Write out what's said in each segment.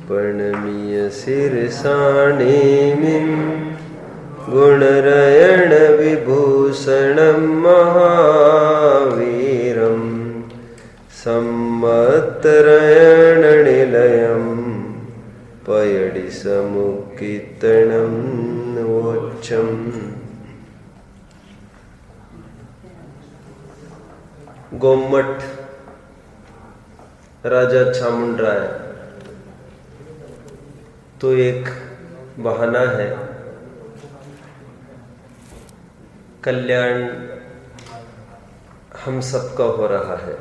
प्रणमीय शिरसाणिमिं गुणरयण विभूषणं महावीरं सम्मत्तरयण निलयं पयडि समुक्कीर्तनं वोच्चम्। गोमठ राजा चामुंडराय तो एक बहाना है, कल्याण हम सबका हो रहा है।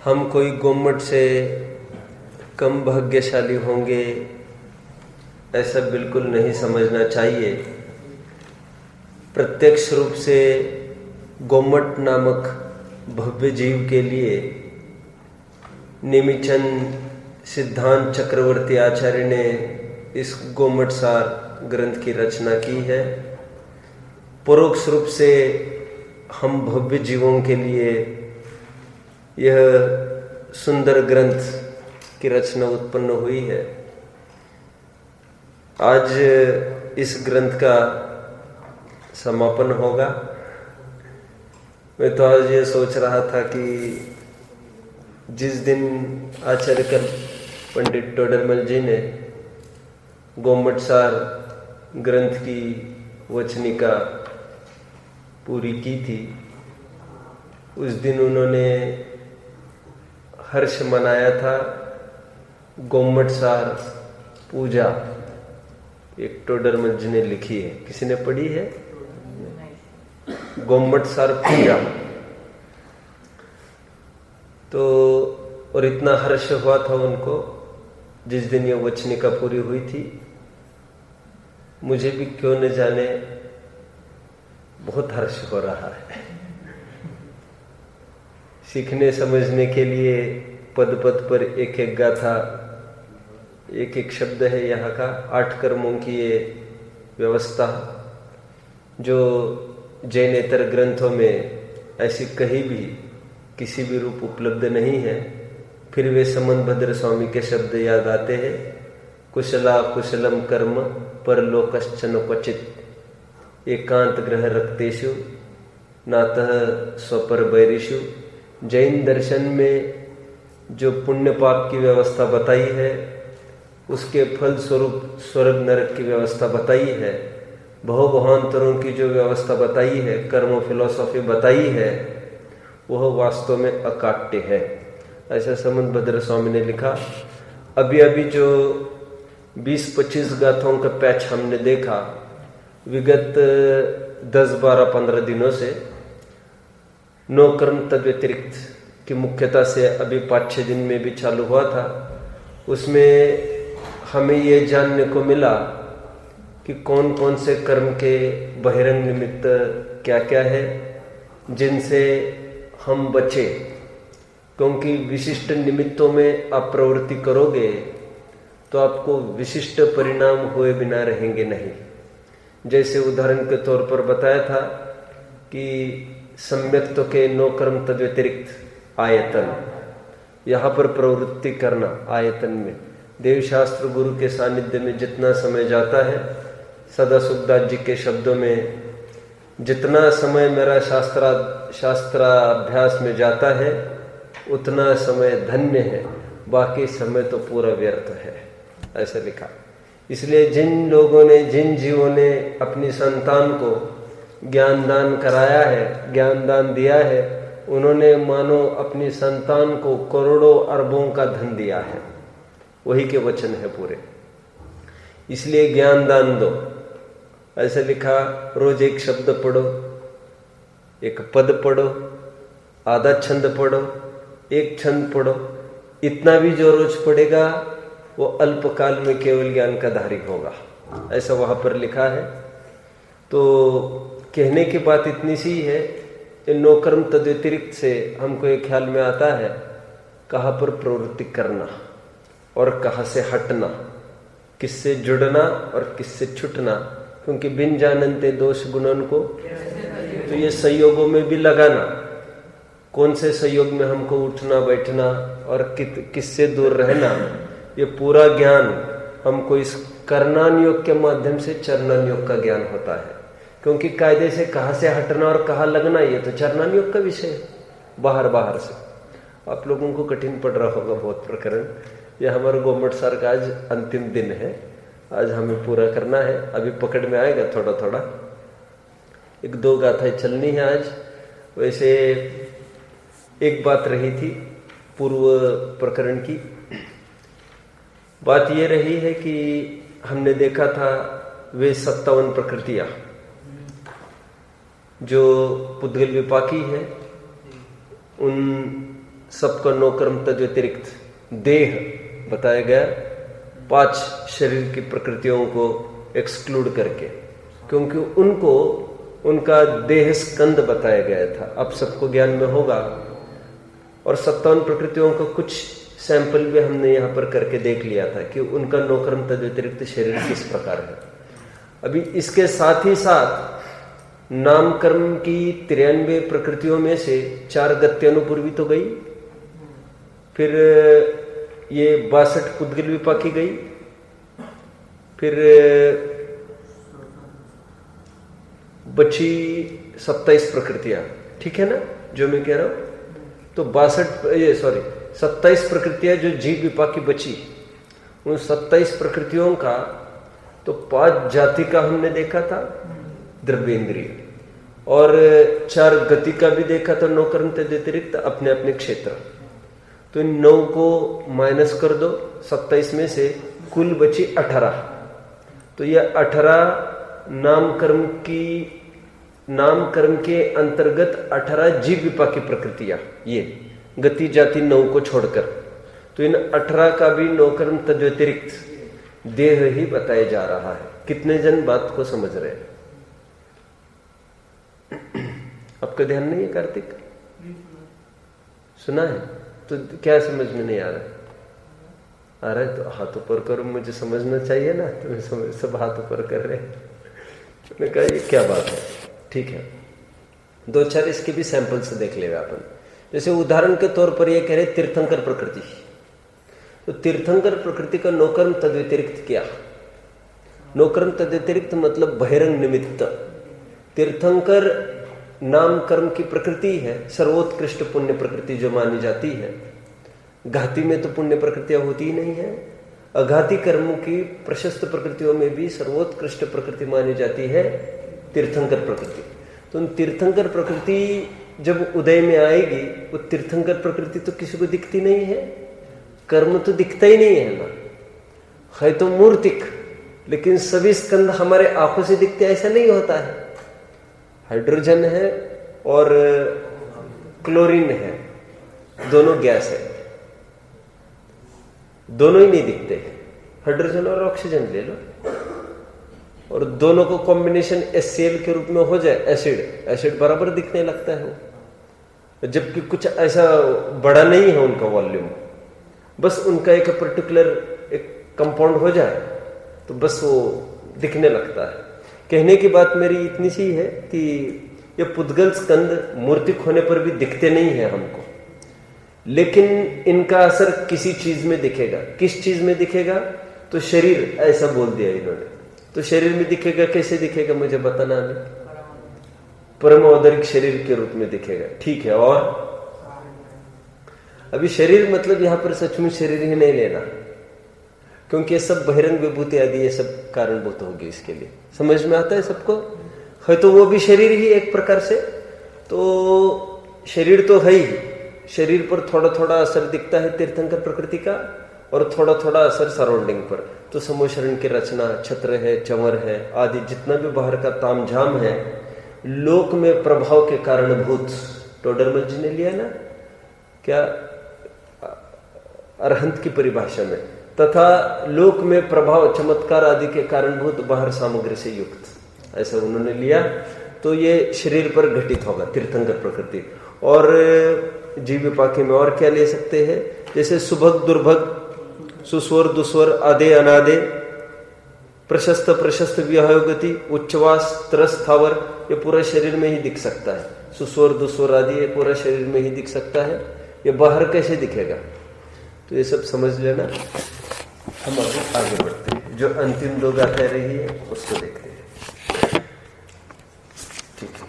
हम कोई गोमठ से कम भाग्यशाली होंगे ऐसा बिल्कुल नहीं समझना चाहिए। प्रत्यक्ष रूप से गोमठ नामक भव्य जीव के लिए नेमिचंद सिद्धांत चक्रवर्ती आचार्य ने इस गोमठ सार ग्रंथ की रचना की है। परोक्ष रूप से हम भव्य जीवों के लिए यह सुंदर ग्रंथ की रचना उत्पन्न हुई है। आज इस ग्रंथ का समापन होगा। मैं तो आज ये सोच रहा था कि जिस दिन आचार्य कल पंडित टोडरमल जी ने गोमठ सार ग्रंथ की वचनिका पूरी की थी, उस दिन उन्होंने हर्ष मनाया था। गोमठ सार पूजा एक टोडरमल जी ने लिखी है, किसी ने पढ़ी है? गोमठ सार पूजा। तो और इतना हर्ष हुआ था उनको जिस दिन ये वचनिका पूरी हुई थी। मुझे भी क्यों न जाने बहुत हर्ष हो रहा है। सीखने समझने के लिए पद पद पर एक एक गाथा, एक एक शब्द है यहाँ का। 8 कर्मों की ये व्यवस्था जो जैनेतर ग्रंथों में ऐसी कहीं भी किसी भी रूप उपलब्ध नहीं है। फिर वे समनभद्र स्वामी के शब्द याद आते हैं, कुशला कुशलम कर्म परलोकश्चन क्वचित एकांत ग्रह रक्तेषु नातः स्वपर बैरिषु। जैन दर्शन में जो पुण्य पाप की व्यवस्था बताई है, उसके फल स्वरूप स्वर्ग नरक की व्यवस्था बताई है, बहुभावांतरों की जो व्यवस्था बताई है, कर्म फिलॉसफी बताई है, वह वास्तव में अकाट्य है। ऐसा समनभद्र स्वामी ने लिखा। अभी अभी जो 20-25 गाथाओं का पैच हमने देखा विगत 10, 12, 15 दिनों से, 9 कर्म तद व्यतिरिक्त की मुख्यता से अभी 5-6 दिन में भी चालू हुआ था। उसमें हमें ये जानने को मिला कि कौन कौन से कर्म के बहिरंग निमित्त क्या क्या है जिनसे हम बचे। क्योंकि विशिष्ट निमित्तों में आप प्रवृत्ति करोगे तो आपको विशिष्ट परिणाम हुए बिना रहेंगे नहीं। जैसे उदाहरण के तौर पर बताया था कि सम्यक्त्व के 9 कर्म तद व्यतिरिक्त आयतन, यहाँ पर प्रवृत्ति करना आयतन में। देवशास्त्र गुरु के सानिध्य में जितना समय जाता है, सदा सुखदास जी के शब्दों में, जितना समय मेरा शास्त्राभ्यास में जाता है उतना समय धन्य है, बाकी समय तो पूरा व्यर्थ है, ऐसा लिखा। इसलिए जिन लोगों ने, जिन जीवों ने अपनी संतान को ज्ञान दान कराया है, ज्ञान दान दिया है, उन्होंने मानो अपनी संतान को करोड़ों अरबों का धन दिया है। वही के वचन है पूरे। इसलिए ज्ञान दान दो, ऐसा लिखा। रोज एक शब्द पढ़ो, एक पद पढ़ो, आधा छंद पढ़ो, एक छंद पढ़ो। इतना भी जो रोज पढ़ेगा वो अल्पकाल में केवल ज्ञान का धारी होगा, ऐसा वहां पर लिखा है। तो कहने की बात इतनी सी है, इन 9 कर्म तद व्यतिरिक्त से हमको एक ख्याल में आता है कहाँ पर प्रवृत्ति करना और कहाँ से हटना, किससे जुड़ना और किससे छुटना। क्योंकि बिन जानते दोष गुणन को, तो ये संयोगों में भी लगाना। कौन से संयोग में हमको उठना बैठना और किससे दूर रहना, ये पूरा ज्ञान हमको इस करणान योग के माध्यम से चरणान योग का ज्ञान होता है। क्योंकि कायदे से कहाँ से हटना और कहाँ लगना, ये तो चरणान योग का विषय है, बाहर से। आप लोगों को कठिन पड़ रहा होगा बहुत प्रकरण। ये हमारे गवर्नमेंट सर का आज अंतिम दिन है, आज हमें पूरा करना है। अभी पकड़ में आएगा थोड़ा थोड़ा, 1-2 गाथाएं चलनी है आज। वैसे एक बात रही थी पूर्व प्रकरण की, बात ये रही है कि हमने देखा था वे 57 प्रकृतियां जो पुद्गल विपाकी है, उन सबका नौकर्म तद व्यतिरिक्त देह बताया गया, 5 शरीर की प्रकृतियों को एक्सक्लूड करके, क्योंकि उनको उनका देह स्कंद बताया गया था। अब सबको ज्ञान में होगा। और 57 प्रकृतियों का कुछ सैंपल भी हमने यहाँ पर करके देख लिया था कि उनका नौकर्म तद व्यतिरिक्त शरीर किस प्रकार है। अभी इसके साथ ही साथ नाम कर्म की 93 प्रकृतियों में से 4 गत्यानुपूर्वी तो गई, फिर ये 62 पुद्गल विपाकी गई, फिर बची 27 प्रकृतियां, ठीक है ना जो मैं कह रहा हूं। तो 27 प्रकृतियां जो जीव विपाकी बची, उन 27 प्रकृतियों का तो 5 जाति का हमने देखा था द्रव्येंद्रिय, और 4 गति का भी देखा था नौकर्म तद व्यतिरिक्त अपने अपने क्षेत्र। तो इन 9 को माइनस कर दो 27 में से, कुल बची 18। तो यह 18 नाम कर्म के अंतर्गत 18 जीव विपाकी प्रकृतियां, ये गति जाति 9 को छोड़कर। तो इन 18 का भी नौकर्म तद व्यतिरिक्त देह ही बताया जा रहा है। कितने जन बात को समझ रहे हैं? आपका ध्यान नहीं है कार्तिक? सुना है तो क्या समझ में नहीं आ रहा है? आ रहा है तो हाथ ऊपर करो, मुझे समझना चाहिए ना। तो सब हाथ ऊपर कर रहे हैं। मैंने कहा ये क्या बात है? ठीक है, 2-4 इसके भी सैंपल से देख लेगा अपन। जैसे उदाहरण के तौर पर ये कह रहे तीर्थंकर प्रकृति, तो तीर्थंकर प्रकृति का नौकर्म तद व्यतिरिक्त क्या? नौकर्म तद व्यतिरिक्त मतलब बहिरंग निमित्त। तीर्थंकर नाम कर्म की प्रकृति है, सर्वोत्कृष्ट पुण्य प्रकृति जो मानी जाती है। घाती में तो पुण्य प्रकृतियां होती ही नहीं है। अघाती कर्मों की प्रशस्त प्रकृतियों में भी सर्वोत्कृष्ट प्रकृति मानी जाती है तीर्थंकर प्रकृति। तो उन तीर्थंकर प्रकृति जब उदय में आएगी, वो तीर्थंकर प्रकृति तो किसी को दिखती नहीं है, कर्म तो दिखता ही नहीं है ना, है तो मूर्तिक। लेकिन सभी स्कंद हमारे आंखों से दिखते ऐसा नहीं होता है। हाइड्रोजन है और क्लोरीन है, दोनों गैस है, दोनों ही नहीं दिखते। हाइड्रोजन और ऑक्सीजन ले लो, और दोनों को कॉम्बिनेशन HCl के रूप में हो जाए, एसिड बराबर दिखने लगता है वो। जबकि कुछ ऐसा बड़ा नहीं है उनका वॉल्यूम, बस उनका एक पर्टिकुलर एक कंपाउंड हो जाए तो बस वो दिखने लगता है। कहने की बात मेरी इतनी सी है कि ये पुद्गल स्कंद मूर्तिक होने पर भी दिखते नहीं है हमको, लेकिन इनका असर किसी चीज में दिखेगा। किस चीज में दिखेगा? तो शरीर, ऐसा बोल दिया इन्होंने। तो शरीर में दिखेगा, कैसे दिखेगा मुझे बताना अभी। परम औदरिक शरीर के रूप में दिखेगा, ठीक है। और अभी शरीर मतलब यहां पर सचमुच शरीर ही नहीं लेना, क्योंकि ये सब बहिरंग विभूति आदि ये सब कारणभूत होगी इसके लिए। समझ में आता है सबको? है तो वो भी शरीर ही एक प्रकार से। तो शरीर तो है ही, शरीर पर थोड़ा थोड़ा असर दिखता है तीर्थंकर प्रकृति का, और थोड़ा थोड़ा असर सराउंडिंग पर। तो समूहशरण की रचना, छत्र है, चंवर है आदि जितना भी बाहर का तामझाम है, लोक में प्रभाव के कारणभूत। टोडरमल जी ने लिया ना क्या अरहंत की परिभाषा में, तथा लोक में प्रभाव चमत्कार आदि के कारणभूत बाहर सामग्री से युक्त, ऐसा उन्होंने लिया। तो ये शरीर पर घटित होगा तीर्थंकर प्रकृति। और जीव विपाकी में और क्या ले सकते हैं? जैसे सुभग दुर्भग, सुस्वर दुस्वर, आदे अनादे, प्रशस्त प्रशस्त विहयोगति, उच्चवास, त्रस, स्थावर, ये पूरा शरीर में ही दिख सकता है। सुस्वर दुस्वर आदि ये पूरा शरीर में ही दिख सकता है। ये बाहर कैसे दिखेगा? तो ये सब समझ लेना। हम अभी आगे बढ़ते हैं, जो अंतिम 2 गाथाएं रही है उसको देखते हैं। ठीक है,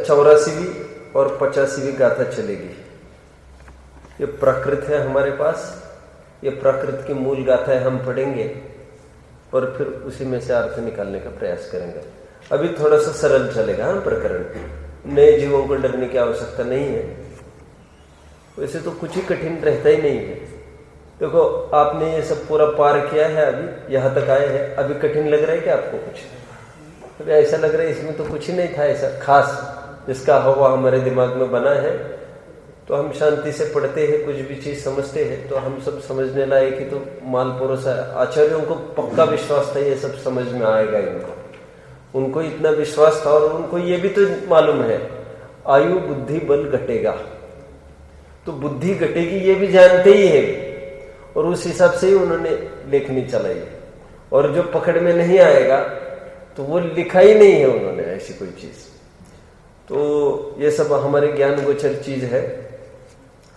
84वीं और 85वीं गाथा चलेगी। ये प्राकृत है हमारे पास, ये प्राकृत की मूल गाथा है, हम पढ़ेंगे और फिर उसी में से अर्थ निकालने का प्रयास करेंगे। अभी थोड़ा सा सरल चलेगा। हाँ, प्रकरण नए जीवों को डरने की आवश्यकता नहीं है। वैसे तो कुछ ही कठिन रहता ही नहीं है। देखो, आपने ये सब पूरा पार किया है, अभी यहाँ तक आए हैं, अभी कठिन लग रहा है क्या आपको कुछ? अभी ऐसा लग रहा है इसमें तो कुछ ही नहीं था ऐसा खास जिसका हवा हमारे दिमाग में बना है। तो हम शांति से पढ़ते हैं, कुछ भी चीज समझते हैं तो हम सब समझने लायक ही तो मालपुरुष है। आचार्यों को पक्का विश्वास था ये सब समझ में आएगा उनको इतना विश्वास था। और उनको ये भी तो मालूम है आयु बुद्धि बल घटेगा, तो बुद्धि घटेगी ये भी जानते ही है, और उस हिसाब से ही उन्होंने लेखनी चलाई। और जो पकड़ में नहीं आएगा तो वो लिखा ही नहीं है उन्होंने ऐसी कोई चीज। तो ये सब हमारे ज्ञान गोचर चीज है।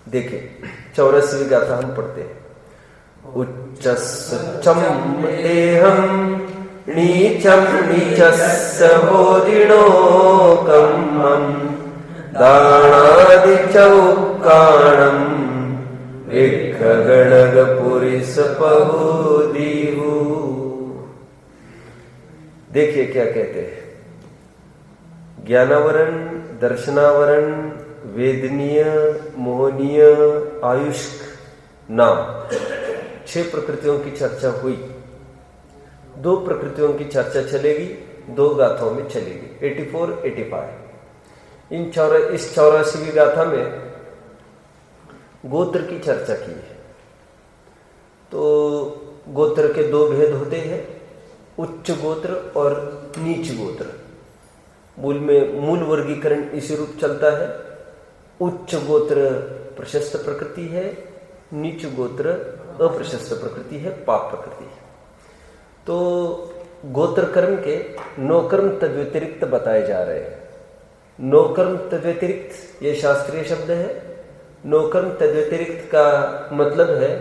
देखिए 84वीं गाथा हम पढ़ते हैं। उच्चस्सुच्चं देहं नीचं नीचस्य बोधिनो कम्मं दाणादिचौक्काणं विखगणगपुरीसपहुदीहु। देखिए क्या कहते हैं। ज्ञानावरण, दर्शनावरण, वेदनीय, मोहनीय, आयुष्क नाम 6 प्रकृतियों की चर्चा हुई। 2 प्रकृतियों की चर्चा चलेगी, 2 गाथाओं में चलेगी, 84, 85। इस 84वीं गाथा में गोत्र की चर्चा की है। तो गोत्र के 2 भेद होते हैं, उच्च गोत्र और नीच गोत्र। मूल वर्गीकरण इसी रूप चलता है। उच्च गोत्र प्रशस्त प्रकृति है, नीच गोत्र अप्रशस्त प्रकृति है, पाप प्रकृति है। तो गोत्र कर्म के 9 कर्म तद व्यतिरिक्त बताए जा रहे हैं। 9 कर्म तद व्यतिरिक्त ये शास्त्रीय शब्द है। 9 कर्म तद व्यतिरिक्त का मतलब है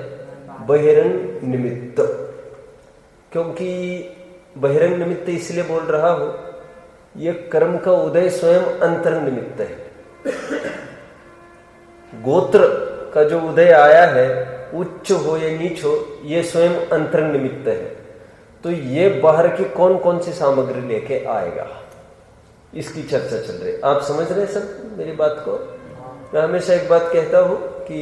बहिरंग निमित्त। क्योंकि बहिरंग निमित्त इसलिए बोल रहा हूं, ये कर्म का उदय स्वयं अंतरंग निमित्त है। गोत्र का जो उदय आया है, उच्च हो या नीच हो, ये स्वयं अंतरंग निमित्त है। तो ये बाहर की कौन कौन सी सामग्री लेके आएगा, इसकी चर्चा चल रही है। आप समझ रहे हैं सब मेरी बात को? मैं हमेशा एक बात कहता हूं कि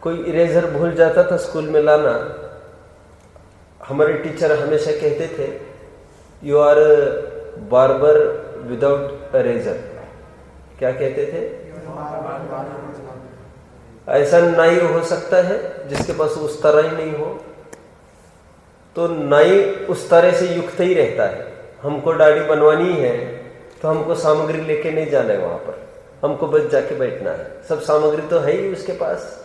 कोई इरेजर भूल जाता था स्कूल में लाना, हमारे टीचर हमेशा कहते थे you are barber without eraser. क्या कहते थे? ऐसा नाई हो सकता है जिसके पास उस्तारा ही नहीं हो, तो नाई उस्तारे से युक्त ही रहता है। हमको दाढ़ी बनवानी है तो हमको सामग्री लेके नहीं जाना है वहां पर, हमको बस जाके बैठना है। सब सामग्री तो है ही उसके पास।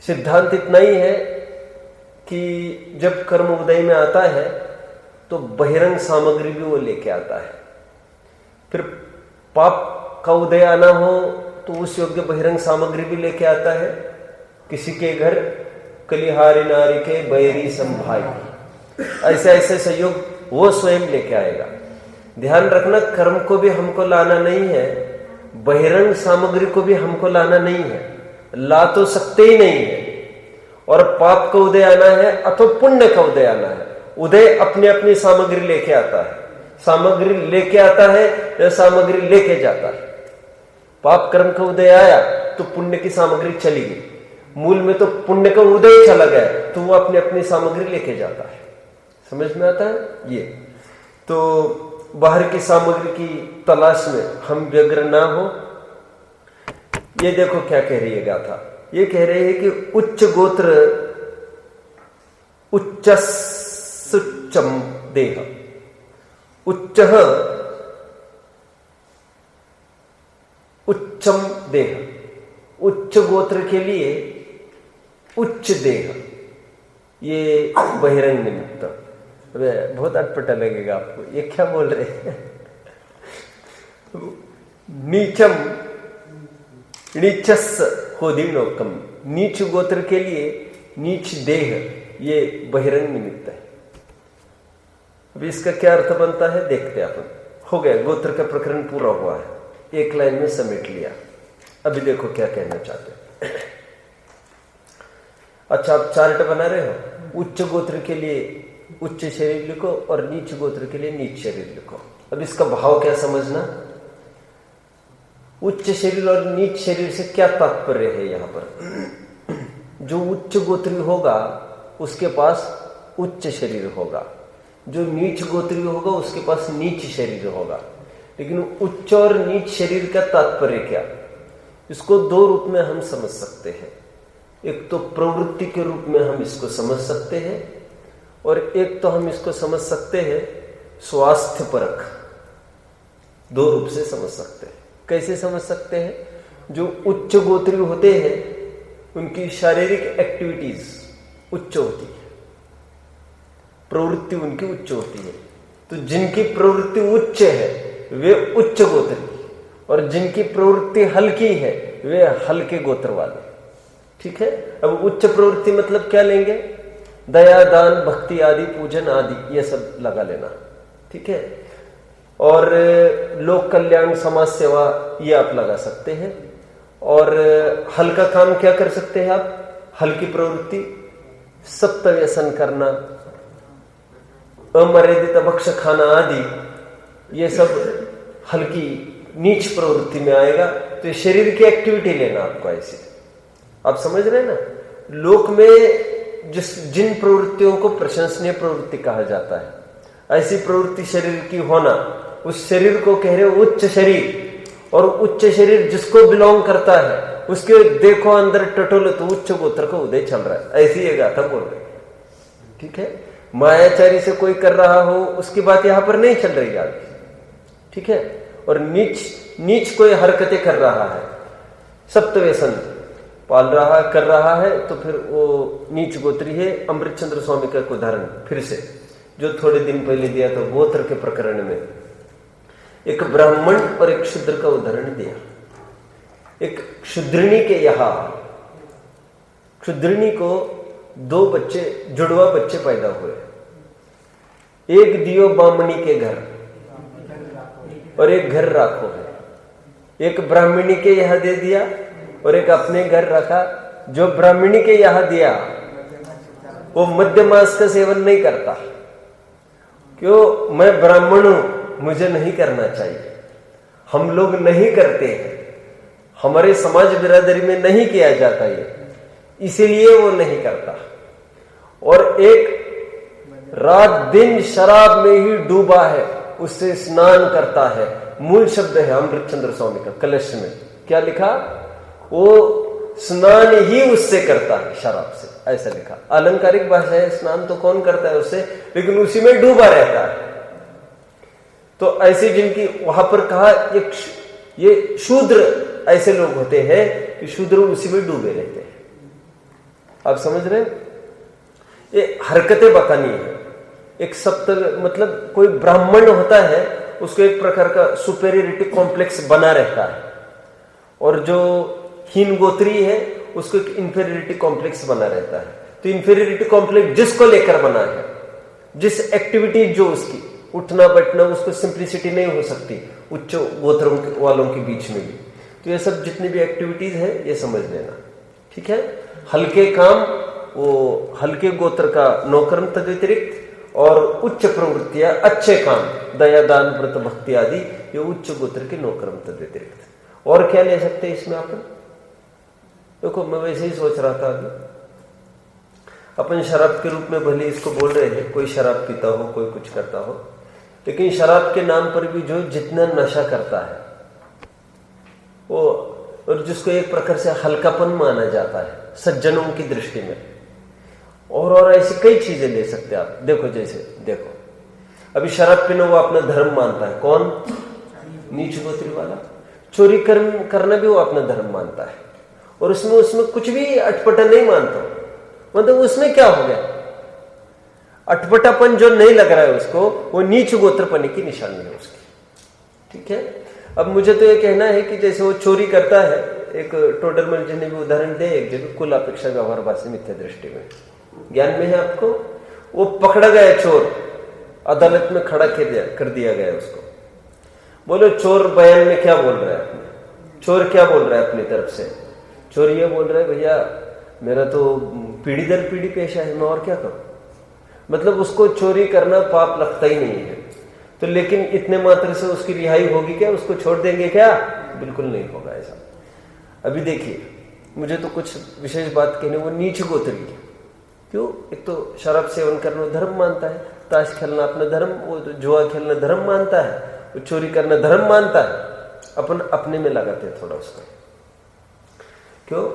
सिद्धांत इतना ही है कि जब कर्म उदय में आता है तो बहिरंग सामग्री भी वो लेके आता है। फिर पाप का उदय आना हो तो उस योग्य बहिरंग सामग्री भी लेके आता है। किसी के घर कलिहारी नारी के बैरी संभाई, ऐसे ऐसे संयोग वो स्वयं लेके आएगा। ध्यान रखना, कर्म को भी हमको लाना नहीं है, बहिरंग सामग्री को भी हमको लाना नहीं है। ला तो सकते ही नहीं है। और पाप का उदय आना है अथवा पुण्य का उदय आना है, उदय अपनी अपनी सामग्री लेके आता है। सामग्री लेके आता है या सामग्री लेके जाता है। पाप कर्म का उदय आया तो पुण्य की सामग्री चली गई। मूल में तो पुण्य का उदय चला गया तो वो अपनी अपनी सामग्री लेके जाता है। समझ में आता है ये? तो बाहर की सामग्री की तलाश में हम व्यग्र ना हो। ये देखो क्या कह रही है गाथा। ये कह रहे हैं कि उच्च गोत्र उच्चस्सुच्चं देह, उच्चः उच्चम देह, उच्च गोत्र के लिए उच्च देह, ये बहिरंग निमित्त। बहुत अटपटा लगेगा आपको, ये क्या बोल रहे हैं? नीचम नीचस होदीनोकम, नीच गोत्र के लिए नीच देह, ये बहिरंग निमित्त है। अभी इसका क्या अर्थ बनता है देखते हैं अपन। हो गया, गोत्र का प्रकरण पूरा हुआ है, एक लाइन में समेट लिया। अभी देखो क्या कहना चाहते हैं। अच्छा, आप चार्ट बना रहे हो, उच्च गोत्र के लिए उच्च शरीर लिखो और नीच गोत्र के लिए नीच शरीर लिखो। अब इसका भाव क्या समझना, उच्च शरीर और नीच शरीर से क्या तात्पर्य है यहां पर। जो उच्च गोत्री होगा उसके पास उच्च शरीर होगा, जो नीच गोत्री होगा उसके पास नीच शरीर होगा। लेकिन उच्च और नीच शरीर का तात्पर्य क्या, इसको दो रूप में हम समझ सकते हैं। एक तो प्रवृत्ति के रूप में हम इसको समझ सकते हैं, और एक तो हम इसको समझ सकते हैं स्वास्थ्य परक। दो रूप से समझ सकते हैं। कैसे समझ सकते हैं? जो उच्च गोत्री होते हैं उनकी शारीरिक एक्टिविटीज उच्च होती है, प्रवृत्ति उनकी उच्च होती है। तो जिनकी प्रवृत्ति उच्च है वे उच्च गोत्री, और जिनकी प्रवृत्ति हल्की है वे हल्के गोत्र वाले। ठीक है। अब उच्च प्रवृत्ति मतलब क्या लेंगे? दया, दान, भक्ति आदि, पूजन आदि, ये सब लगा लेना। ठीक है। और लोक कल्याण, समाज सेवा, ये आप लगा सकते हैं। और हल्का काम क्या कर सकते हैं आप? हल्की प्रवृत्ति, सप्त व्यसन करना, अमर्यादित भक्ष खाना आदि, ये सब हल्की नीच प्रवृत्ति में आएगा। तो शरीर की एक्टिविटी लेना आपको ऐसी। आप समझ रहे हैं ना? लोक में जिन प्रवृत्तियों को प्रशंसनीय प्रवृत्ति कहा जाता है, ऐसी प्रवृत्ति शरीर की होना, उस शरीर को कह रहे हो उच्च शरीर। और उच्च शरीर जिसको बिलोंग करता है उसके देखो अंदर टटोले तो उच्च गोत्र का उदय चल रहा है, ऐसी ये गाथा बोल रहे। ठीक है। मायाचारी से कोई कर रहा हो उसकी बात यहां पर नहीं चल रही आज। ठीक है। और नीच कोई हरकतें कर रहा है, सप्त व्यसन पाल रहा कर रहा है, तो फिर वो नीच गोत्री है। अमृतचंद्र स्वामी का एक उदाहरण फिर से जो थोड़े दिन पहले दिया था गोत्र के प्रकरण में, एक ब्राह्मण और एक शूद्र का उदाहरण दिया। एक शूद्रणी के यहां, शूद्रणी को दो बच्चे, जुड़वा बच्चे पैदा हुए। एक दियो बामणी के घर और एक घर राखो है। एक ब्राह्मणी के यहां दे दिया और एक अपने घर रखा। जो ब्राह्मणी के यहां दिया वो मध्य मांस का सेवन नहीं करता। क्यों? मैं ब्राह्मण हूं, मुझे नहीं करना चाहिए। हम लोग नहीं करते हैं, हमारे समाज बिरादरी में नहीं किया जाता ये, इसीलिए वो नहीं करता। और एक रात दिन शराब में ही डूबा है, उससे स्नान करता है। मूल शब्द है अमृतचंद्र स्वामी का कलश में क्या लिखा? वो स्नान ही उससे करता है, शराब से, ऐसा लिखा। अलंकारिक भाषा है, स्नान तो कौन करता है उससे, लेकिन उसी में डूबा रहता है। तो ऐसे जिनकी वहां पर कहा ये शूद्र, ऐसे लोग होते हैं कि शूद्र उसी में डूबे रहते हैं। आप समझ रहे हैं? ये हरकतें बतानी है। एक सप्त मतलब कोई ब्राह्मण होता है उसको एक प्रकार का सुपेरियरिटी कॉम्प्लेक्स बना रहता है, और जो हीन गोत्री है उसको एक इंफीरियरिटी कॉम्प्लेक्स बना रहता है। तो इंफीरियरिटी कॉम्प्लेक्स जिसको लेकर बना है, जिस एक्टिविटी जो उसकी उठना बैठना, उसको सिंप्लिसिटी नहीं हो सकती उच्च गोत्रों वालों के बीच में भी। तो ये सब जितनी भी एक्टिविटीज है ये समझ लेना। ठीक है। हल्के काम वो हल्के गोत्र का नौकरम तद व्यतिरिक्त, और उच्च प्रवृत्तियां अच्छे काम, दया, दान, व्रत, भक्ति आदि, ये उच्च गोत्र के नौकरम तद व्यतिरिक्त। और क्या ले सकते हैं इसमें अपन? देखो, मैं वैसे ही सोच रहा था अभी, अपन शराब के रूप में भले इसको बोल रहे हैं, कोई शराब पीता हो, कोई कुछ करता हो, लेकिन शराब के नाम पर भी जो जितना नशा करता है वो, और जिसको एक प्रकार से हल्कापन माना जाता है सज्जनों की दृष्टि में, और ऐसी कई चीजें ले सकते हैं आप। देखो, जैसे देखो, अभी शराब पीना वो अपना धर्म मानता है। कौन? नीच गोत्री वाला। चोरी करना भी वो अपना धर्म मानता है। और उसमें कुछ भी अटपटा नहीं मानता हूं, मतलब उसमें क्या हो गया, अटपटापन जो नहीं लग रहा है उसको, वो नीच गोत्रपने की निशानी है उसकी। ठीक है, अब मुझे तो ये कहना है कि जैसे वो चोरी करता है, एक टोडरमल जी ने भी उदाहरण दे एक जगह, कुल अपेक्षा व्यवहार भाषा मिथ्या दृष्टि में, ज्ञान में है आपको, वो पकड़ा गया चोर, अदालत में खड़ा कर दिया गया उसको। बोलो चोर बयान में क्या बोल रहा है अपने, चोर क्या बोल रहा है अपनी तरफ से, चोर ये बोल रहा है भैया मेरा तो पीढ़ी दर पीढ़ी पेशा है, मैं और क्या करूं, मतलब उसको चोरी करना पाप लगता ही नहीं है। तो लेकिन इतने मात्र से उसकी रिहाई होगी क्या, उसको छोड़ देंगे क्या, बिल्कुल नहीं होगा ऐसा। अभी देखिए, मुझे तो कुछ विशेष बात कहने, वो नीच गोत्री क्यों, एक तो शराब सेवन करना धर्म मानता है, ताश खेलना अपना धर्म, वो जुआ खेलना धर्म मानता है, वो चोरी करना धर्म मानता है, अपन अपने में लगाते हैं थोड़ा उसको। क्यों,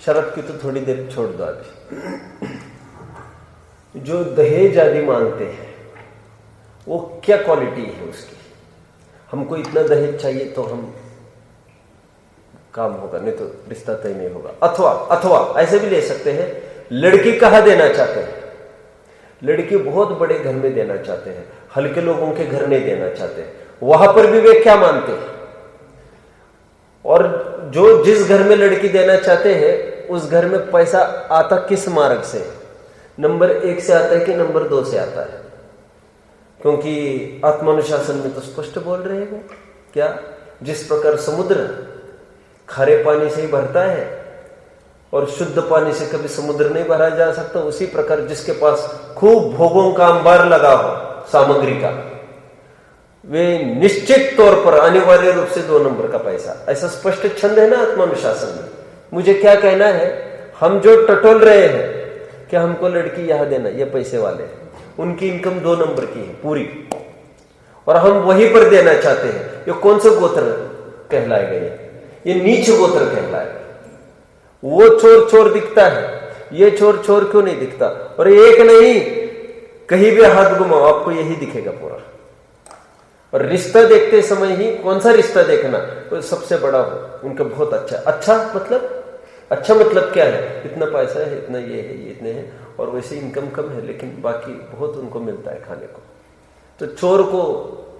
शराब की तो थोड़ी देर छोड़ दो। अभी जो दहेज आदि मांगते हैं वो क्या क्वालिटी है उसकी, हमको इतना दहेज चाहिए तो हम काम होगा, नहीं तो रिश्ता तय नहीं होगा। अथवा ऐसे भी ले सकते हैं, लड़की कहाँ देना चाहते हैं, लड़की बहुत बड़े घर में देना चाहते हैं, हल्के लोगों के घर नहीं देना चाहते, वहां पर भी वे क्या मानते हैं, और जो जिस घर में लड़की देना चाहते हैं उस घर में पैसा आता किस मार्ग से, नंबर 1 से आता है कि नंबर 2 से आता है, क्योंकि आत्मानुशासन में तो स्पष्ट बोल रहे हैं क्या, जिस प्रकार समुद्र खारे पानी से ही भरता है और शुद्ध पानी से कभी समुद्र नहीं भरा जा सकता, उसी प्रकार जिसके पास खूब भोगों का अंबार लगा हो सामग्री का, वे निश्चित तौर पर अनिवार्य रूप से 2 नंबर का पैसा, ऐसा स्पष्ट छंद है ना आत्मानुशासन में। मुझे क्या कहना है, हम जो टटोल रहे हैं कि हमको लड़की यहां देना, ये पैसे वाले हैं, उनकी इनकम 2 नंबर की है पूरी, और हम वहीं पर देना चाहते हैं, ये कौन सा गोत्र कहलाएगा, ये नीच गोत्र कहलाएगा। वो चोर चोर दिखता है, ये चोर चोर क्यों नहीं दिखता, और एक नहीं कहीं भी हाथ घुमाओ आपको यही दिखेगा पूरा। और रिश्ता देखते समय ही कौन सा रिश्ता देखना, वो सबसे बड़ा हो, उनका बहुत अच्छा मतलब क्या है, इतना पैसा है, इतना ये है, ये इतने हैं, और वैसे इनकम कम है लेकिन बाकी बहुत उनको मिलता है खाने को। तो चोर को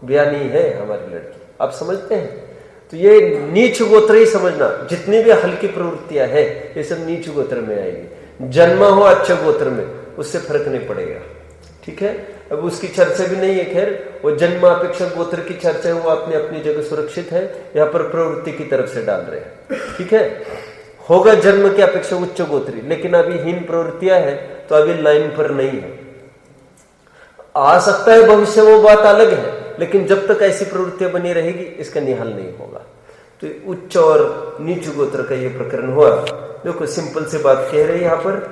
ब्याह नहीं है हमारी लड़की, आप समझते हैं। तो ये नीच गोत्र ही समझना, जितनी भी हल्की प्रवृत्तियां है ये सब नीच गोत्र में आएगी। जन्मा हो अच्छे गोत्र में उससे फर्क नहीं पड़ेगा। ठीक है, अब उसकी चर्चा भी नहीं है, खैर वो जन्मापेक्षा गोत्र की चर्चा है, वो अपनी अपनी जगह सुरक्षित है, यहाँ पर प्रवृत्ति की तरफ से डाल रहे हैं। ठीक है, होगा जन्म की अपेक्षा उच्च गोत्री, लेकिन अभी हीन प्रवृत्तियां है तो अभी लाइन पर नहीं है। आ सकता है भविष्य, वो बात अलग है, लेकिन जब तक ऐसी प्रवृत्तियां बनी रहेगी इसका निहाल नहीं होगा। तो उच्च और नीच गोत्र का ये प्रकरण हुआ। देखो सिंपल से बात कह रहे हैं यहां पर,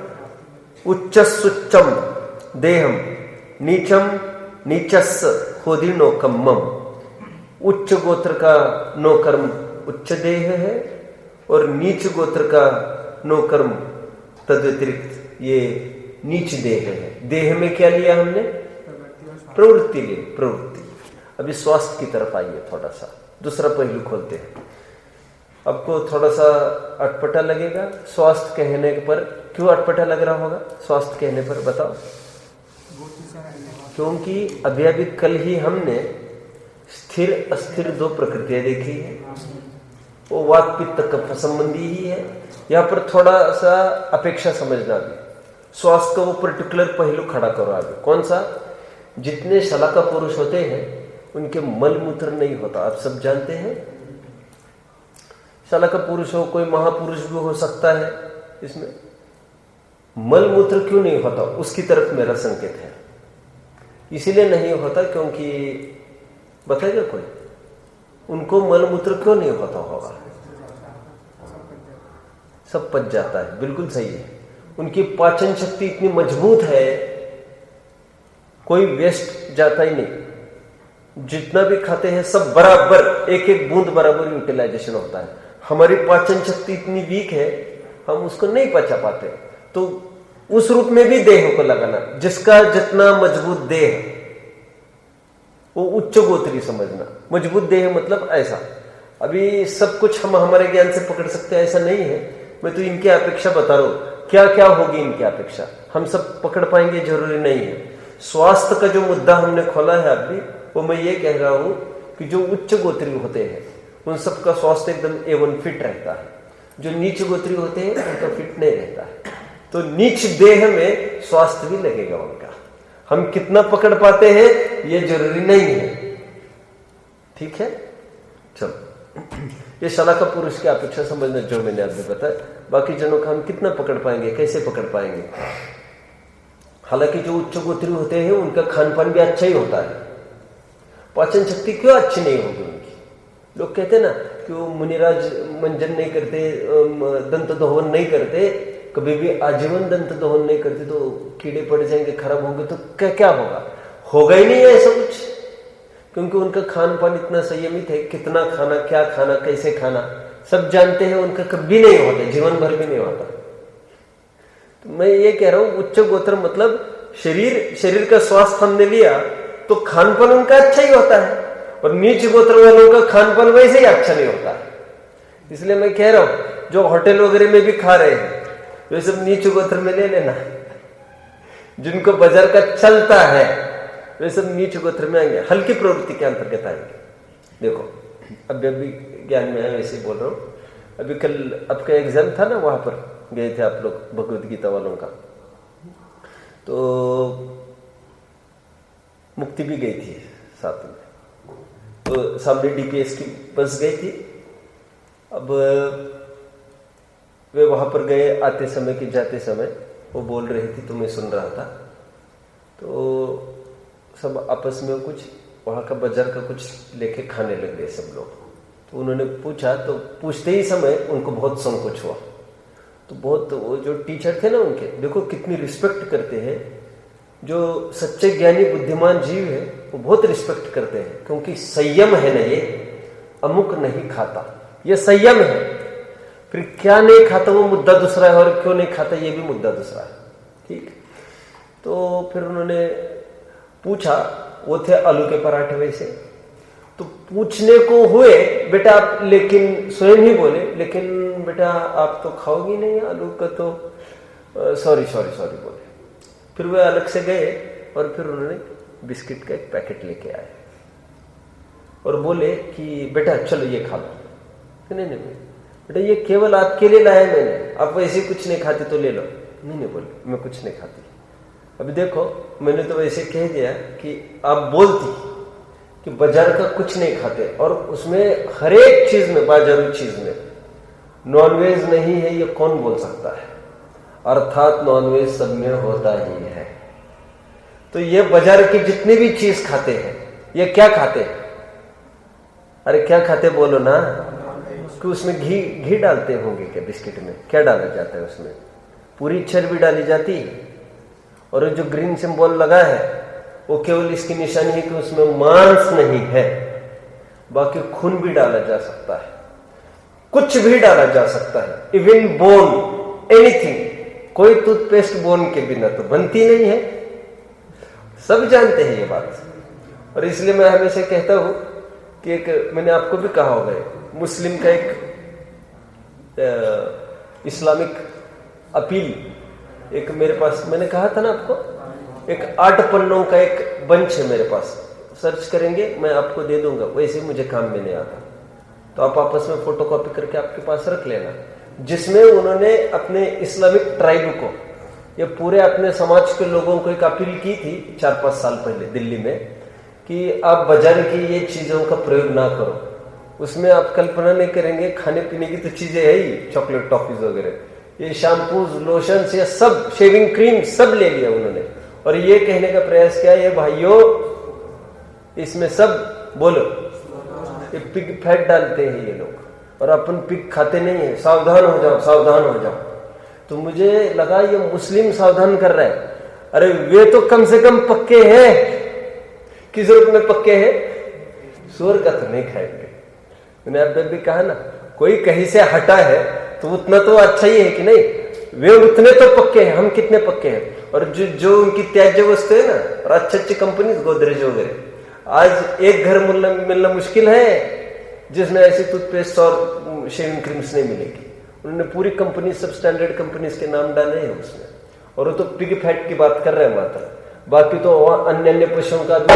उच्च सुच्चम देहम नीचम नीचस होदी नोकम्मम। उच्च गोत्र का नोकर्म उच्च देह है और नीच गोत्र का नोकर्म तद व्यतिरिक्त ये नीच देह है। देह में क्या लिया हमने, प्रवृत्ति ली, प्रवृत्ति। अभी स्वास्थ्य की तरफ आइए, थोड़ा सा दूसरा पहलू खोलते हैं। आपको थोड़ा सा अटपटा लगेगा स्वास्थ्य कहने पर, क्यों अटपटा लग रहा होगा स्वास्थ्य कहने पर, बताओ। क्योंकि अभी कल ही हमने स्थिर अस्थिर 2 प्रकृतियां देखी है, वो वात पित्त कफ संबंधी ही है। यहाँ पर थोड़ा सा अपेक्षा समझना, भी स्वास्थ्य का वो पर्टिकुलर पहलू खड़ा करो आगे। कौन सा, जितने शलाका पुरुष होते हैं उनके मल मूत्र नहीं होता, आप सब जानते हैं। शलाका पुरुष हो, कोई महापुरुष भी हो सकता है, इसमें मल मूत्र क्यों नहीं होता, उसकी तरफ मेरा संकेत है। इसीलिए नहीं होता क्योंकि बताएगा कोई, उनको मल मूत्र क्यों नहीं होता होगा, सब पच जाता है, बिल्कुल सही है। उनकी पाचन शक्ति इतनी मजबूत है, कोई वेस्ट जाता ही नहीं, जितना भी खाते हैं सब बराबर, एक एक बूंद बराबर यूटिलाइजेशन होता है। हमारी पाचन शक्ति इतनी वीक है, हम उसको नहीं पचा पाते। तो उस रूप में भी देह को लगाना, जिसका जितना मजबूत देह, वो उच्च गोत्री समझना। मजबूत देह मतलब ऐसा, अभी सब कुछ हम हमारे ज्ञान से पकड़ सकते हैं ऐसा नहीं है, मैं तो इनकी अपेक्षा बता रहा हूं, क्या क्या होगी इनकी अपेक्षा, हम सब पकड़ पाएंगे जरूरी नहीं है। स्वास्थ्य का जो मुद्दा हमने खोला है अभी, वो मैं ये कह रहा हूं कि जो उच्च गोत्री होते हैं उन सबका स्वास्थ्य एकदम A1 फिट रहता है, जो नीच गोत्री होते हैं उनका फिट नहीं रहता है। तो नीच देह में स्वास्थ्य भी लगेगा उनका। हम कितना पकड़ पाते हैं ये जरूरी नहीं है, ठीक है। चलो, ये शलाका पुरुष की अपेक्षा समझना जो मैंने अभी बताया। बाकी जनों का हम कितना पकड़ पाएंगे, कैसे पकड़ पाएंगे। हालांकि जो उच्च गोत्री होते हैं उनका खान पान भी अच्छा ही होता है, पाचन शक्ति क्यों अच्छी नहीं होगी उनकी। लोग कहते हैं ना कि वो मुनिराज मंजन नहीं करते, दंत दोहन नहीं करते, कभी भी आजीवन दंत दोहन नहीं करते तो कीड़े पड़ जाएंगे, खराब होंगे, तो क्या होगा, होगा ही नहीं है ऐसा कुछ, क्योंकि उनका खान पान इतना संयमित है। कितना खाना, क्या खाना, कैसे खाना सब जानते हैं, उनका कभी नहीं होता, जीवन भर भी नहीं होता। तो मैं ये कह रहा हूं उच्च गोत्र मतलब शरीर का स्वास्थ्य हमने लिया तो खान पान उनका अच्छा ही होता है, और नीच गोत्र वालों का खान पान वैसे ही अच्छा नहीं होता है। इसलिए मैं कह रहा हूं जो होटल वगैरह में भी खा रहे हैं वे सब नीच गोत्र में ले लेना, जिनको बाजार का चलता है वे सब नीच गोत्र में आएंगे, हल्की प्रवृत्ति के अंतर्गत आएंगे। देखो अभी ज्ञान में है वैसे बोल रहा हूं। अभी कल आपका एग्जाम था ना, वहां पर गए थे आप लोग भगवत गीता वालों का, तो मुक्ति भी गई थी साथ में, तो सामने DPS की बस गई थी। अब वे वहां पर गए, आते समय कि जाते समय वो बोल रही थी तो मैं सुन रहा था। तो सब आपस में कुछ वहां का बाजार का कुछ लेके खाने लग गए सब लोग। तो उन्होंने पूछा, तो पूछते ही समय उनको बहुत संकोच हुआ। तो बहुत वो जो टीचर थे ना उनके, देखो कितनी रिस्पेक्ट करते हैं, जो सच्चे ज्ञानी बुद्धिमान जीव है वो बहुत रिस्पेक्ट करते हैं, क्योंकि संयम है ना, ये अमुक नहीं खाता, ये संयम है। फिर क्या नहीं खाता वो मुद्दा दूसरा है, और क्यों नहीं खाता ये भी मुद्दा दूसरा है, ठीक। तो फिर उन्होंने पूछा, वो थे आलू के पराठे वैसे, तो पूछने को हुए बेटा आप, लेकिन स्वयं ही बोले, लेकिन बेटा आप तो खाओगी नहीं आलू का, तो सॉरी बोले। फिर वे अलग से गए और फिर उन्होंने बिस्किट का एक पैकेट लेके आए और बोले कि बेटा चलो ये खा लो। नहीं बेटा ये केवल आपके लिए लाया मैंने, आप वैसे कुछ नहीं खाते तो ले लो। नहीं बोले मैं कुछ नहीं खाती। अभी देखो मैंने तो वैसे कह दिया कि आप बोलती कि बाजार का कुछ नहीं खाते, और उसमें हर एक चीज में, बाजारू चीज में नॉनवेज नहीं है ये कौन बोल सकता है, अर्थात नॉनवेज सब में होता ही है। तो ये बाजार की जितनी भी चीज खाते हैं ये क्या खाते हैं, अरे क्या खाते बोलो ना, कि उसमें घी डालते होंगे क्या, बिस्किट में क्या डाला जाता है, उसमें पूरी चर्बी डाली जाती है, और जो ग्रीन सिंबल लगा है वो केवल इसकी निशानी है कि उसमें मांस नहीं है, बाकी खून भी डाला जा सकता है, कुछ भी डाला जा सकता है, इवन बोन, एनीथिंग। कोई टूथपेस्ट बोन के बिना तो बनती नहीं है, सब जानते हैं ये बात। और इसलिए मैं हमेशा कहता हूं कि एक, मैंने आपको भी कहा होगा, मुस्लिम का एक इस्लामिक अपील एक मेरे पास, मैंने कहा था ना आपको, एक 8 पन्नों का एक बंच है मेरे पास, सर्च करेंगे मैं आपको दे दूंगा, वैसे मुझे काम में नहीं आता, तो आप आपस में फोटोकॉपी करके आपके पास रख लेना, जिसमें उन्होंने अपने इस्लामिक ट्राइब को, ये पूरे अपने समाज के लोगों को एक अपील की थी 4-5 साल पहले दिल्ली में, कि आप बाजार की ये चीजों का प्रयोग ना करो। उसमें आप कल्पना नहीं करेंगे, खाने पीने की तो चीजें है ही, चॉकलेट टॉफीज वगैरह, ये शैम्पूज, लोशंस, ये सब, शेविंग क्रीम सब ले लिया उन्होंने, और ये कहने का प्रयास किया, ये भाइयों इसमें सब बोलो ये पिग फैट डालते हैं ये लोग, और अपन पिग खाते नहीं है, सावधान हो जाओ, सावधान हो जाओ। तो मुझे लगा ये मुस्लिम सावधान कर रहा है, अरे वे तो कम से कम पक्के हैं, किस रूप में पक्के हैं, सूअर का तो नहीं खाएंगे। मैंने अब भी कहा ना, कोई कहीं से हटा है तो उतना तो अच्छा ही है कि नहीं, वे उतने तो पक्के हैं, हम कितने पक्के हैं। और जो उनकी त्याज्य वस्तु है ना, और अच्छी कंपनी गोदरेज वगैरह, आज एक घर मिलना मुश्किल है जिसमें ऐसी टूथपेस्ट और शेविंग क्रीम्स नहीं मिलेगी। उन्होंने पूरी कंपनी, सब स्टैंडर्ड कंपनीज के नाम डाले हैं उसमें, और वो तो पिग फैट की बात कर रहे हैं मात्र। बाकी तो अन्य अन्य पशुओं का भी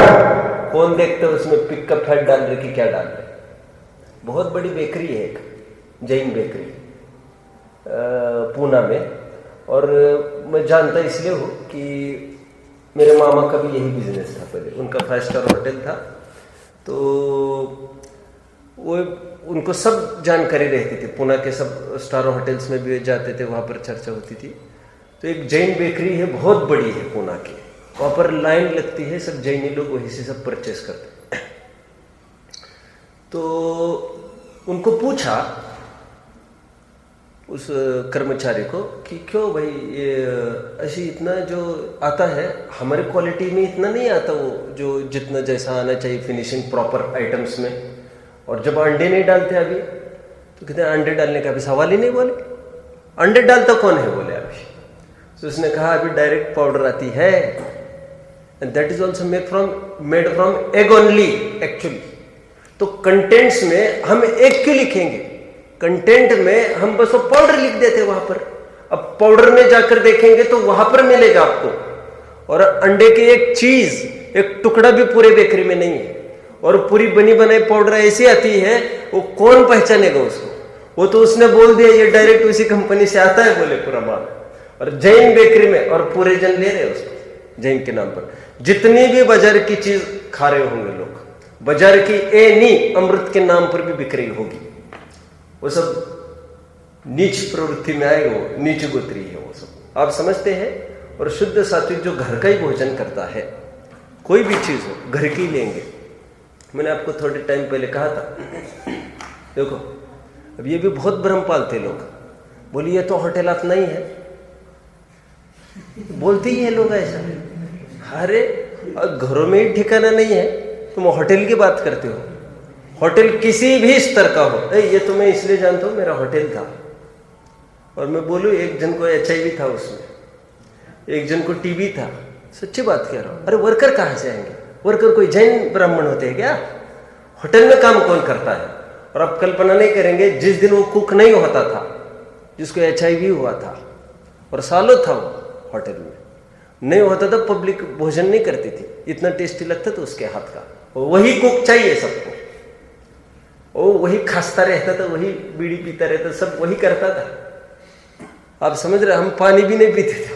कौन देखते हैं उसमें पिग का फैट डाल रहे कि क्या डाल रहे। बहुत बड़ी बेकरी है एक, जैन बेकरी पूना में, और मैं जानता इसलिए हूँ कि मेरे मामा का भी यही बिजनेस था पहले, उनका 5 स्टार होटल था, तो वो उनको सब जानकारी रहती थी, पुणे के सब स्टार होटल्स में भी जाते थे, वहाँ पर चर्चा होती थी। तो एक जैन बेकरी है, बहुत बड़ी है पुणे की, वहाँ पर लाइन लगती है, सब जैनी लोग वहीं से सब परचेस करते हैं। तो उनको पूछा उस कर्मचारी को कि क्यों भाई ये ऐसी इतना जो आता है, हमारी क्वालिटी में इतना नहीं आता वो जो जितना जैसा आना चाहिए फिनिशिंग प्रॉपर आइटम्स में, और जब अंडे नहीं डालते अभी, तो कहते हैं अंडे डालने का अभी सवाल ही नहीं। बोले अंडे डालता कौन है? बोले अभी। तो उसने कहा अभी डायरेक्ट पाउडर आती है, and that is also made from egg only actually. तो कंटेंट्स में हम एग क्यों लिखेंगे? कंटेंट में हम बस वो पाउडर लिख देते वहां पर। अब पाउडर में जाकर देखेंगे तो वहां पर मिलेगा आपको, और अंडे की एक चीज, एक टुकड़ा भी पूरे बेकरी में नहीं है, और पूरी बनी बनाई पाउडर ऐसी आती है, वो कौन पहचानेगा उसको? वो तो उसने बोल दिया ये डायरेक्ट उसी कंपनी से आता है, बोले पूरा माल, और जैन बेकरी में, और पूरे जन ले रहे उसको जैन के नाम पर। जितनी भी बाजार की चीज खा रहे होंगे लोग, बाजार की एनी अमृत के नाम पर भी बिक्री होगी, वो सब नीच प्रवृत्ति में आएगा, वो नीच गोत्री है वो सब, आप समझते हैं। और शुद्ध सात्विक जो घर का ही भोजन करता है, कोई भी चीज हो घर की लेंगे। मैंने आपको थोड़े टाइम पहले कहा था, देखो अब ये भी बहुत भ्रम पालते लोग, बोलिए ये तो होटलात नहीं है, बोलते ही है लोग ऐसा। अरे घरों में ही ठिकाना नहीं है, तुम होटल की बात करते हो। होटल किसी भी स्तर का हो, ये तो मैं इसलिए जानता हूं मेरा होटल था, और मैं बोलूं एक जन को HIV था उसमें, एक जन को TB था, सच्ची बात कह रहा हूं। अरे वर्कर कहां से आएंगे? वर्कर कोई जैन ब्राह्मण होते हैं क्या? होटल में काम कौन करता है? और आप कल्पना नहीं करेंगे, जिस दिन वो कुक नहीं होता था, जिसको HIV हुआ था, और सालों था वो होटल में नहीं होता था, पब्लिक भोजन नहीं करती थी, इतना टेस्टी लगता था उसके हाथ का। वही कुक चाहिए सबको, वो वही खांसता रहता था, वही बीड़ी पीता रहता, सब वही करता था। आप समझ रहे, हम पानी भी नहीं पीते थे।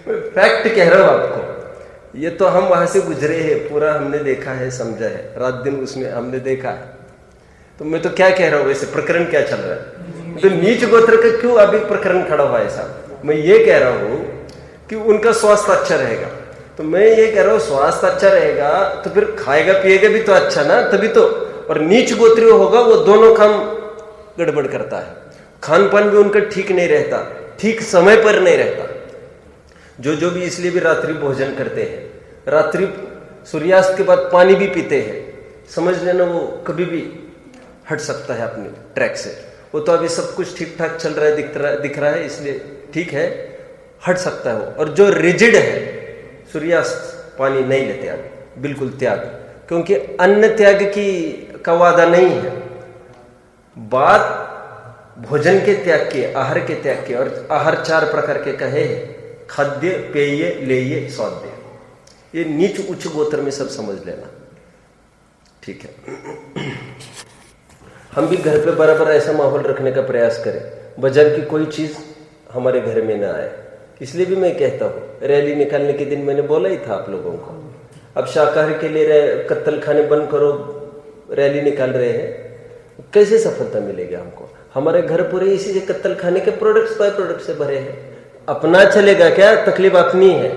फैक्ट कह रहा हूं आपको, ये तो हम वहां से गुजरे हैं, पूरा हमने देखा है, समझा है, रात दिन उसमें हमने देखा है। तो मैं तो क्या कह रहा हूं, वैसे प्रकरण क्या चल रहा है, तो नीच गोत्र का क्यों अभी प्रकरण खड़ा हुआ है साहब? मैं ये कह रहा हूं कि उनका स्वास्थ्य अच्छा रहेगा, तो मैं ये कह रहा हूं स्वास्थ्य अच्छा रहेगा तो फिर खाएगा पिएगा भी तो अच्छा ना, तभी तो। और नीच गोत्री होगा वो दोनों काम गड़बड़ करता है, खान पान भी उनका ठीक नहीं रहता, ठीक समय पर नहीं रहता। जो भी इसलिए भी रात्रि भोजन करते हैं, रात्रि सूर्यास्त के बाद पानी भी पीते हैं, समझ लेना वो कभी भी हट सकता है अपने ट्रैक से। वो तो अभी सब कुछ ठीक ठाक चल रहा है, दिख रहा है, इसलिए ठीक है, हट सकता है वो। और जो रिजिड है, सूर्यास्त पानी नहीं लेते अभी, बिल्कुल त्याग, क्योंकि अन्न त्याग का वादा नहीं है, बात भोजन के त्याग की, आहार के त्याग की। और आहार 4 प्रकार के कहे, खाद्य, पेय, लेय, स्वाद्य। ये नीच उच्च गोत्र में सब समझ लेना, ठीक है। हम भी घर पे बराबर ऐसा माहौल रखने का प्रयास करें, बाजार की कोई चीज हमारे घर में ना आए। इसलिए भी मैं कहता हूँ, रैली निकालने के दिन मैंने बोला ही था आप लोगों को, अब शाकाहारी के लिए कत्तल खाने बंद करो, रैली निकाल रहे हैं, कैसे सफलता मिलेगी हमको? हमारे घर पूरे इसी से कत्तल खाने के प्रोडक्ट्स बाय प्रोडक्ट से भरे हैं। अपना चलेगा क्या? तकलीफ अपनी है।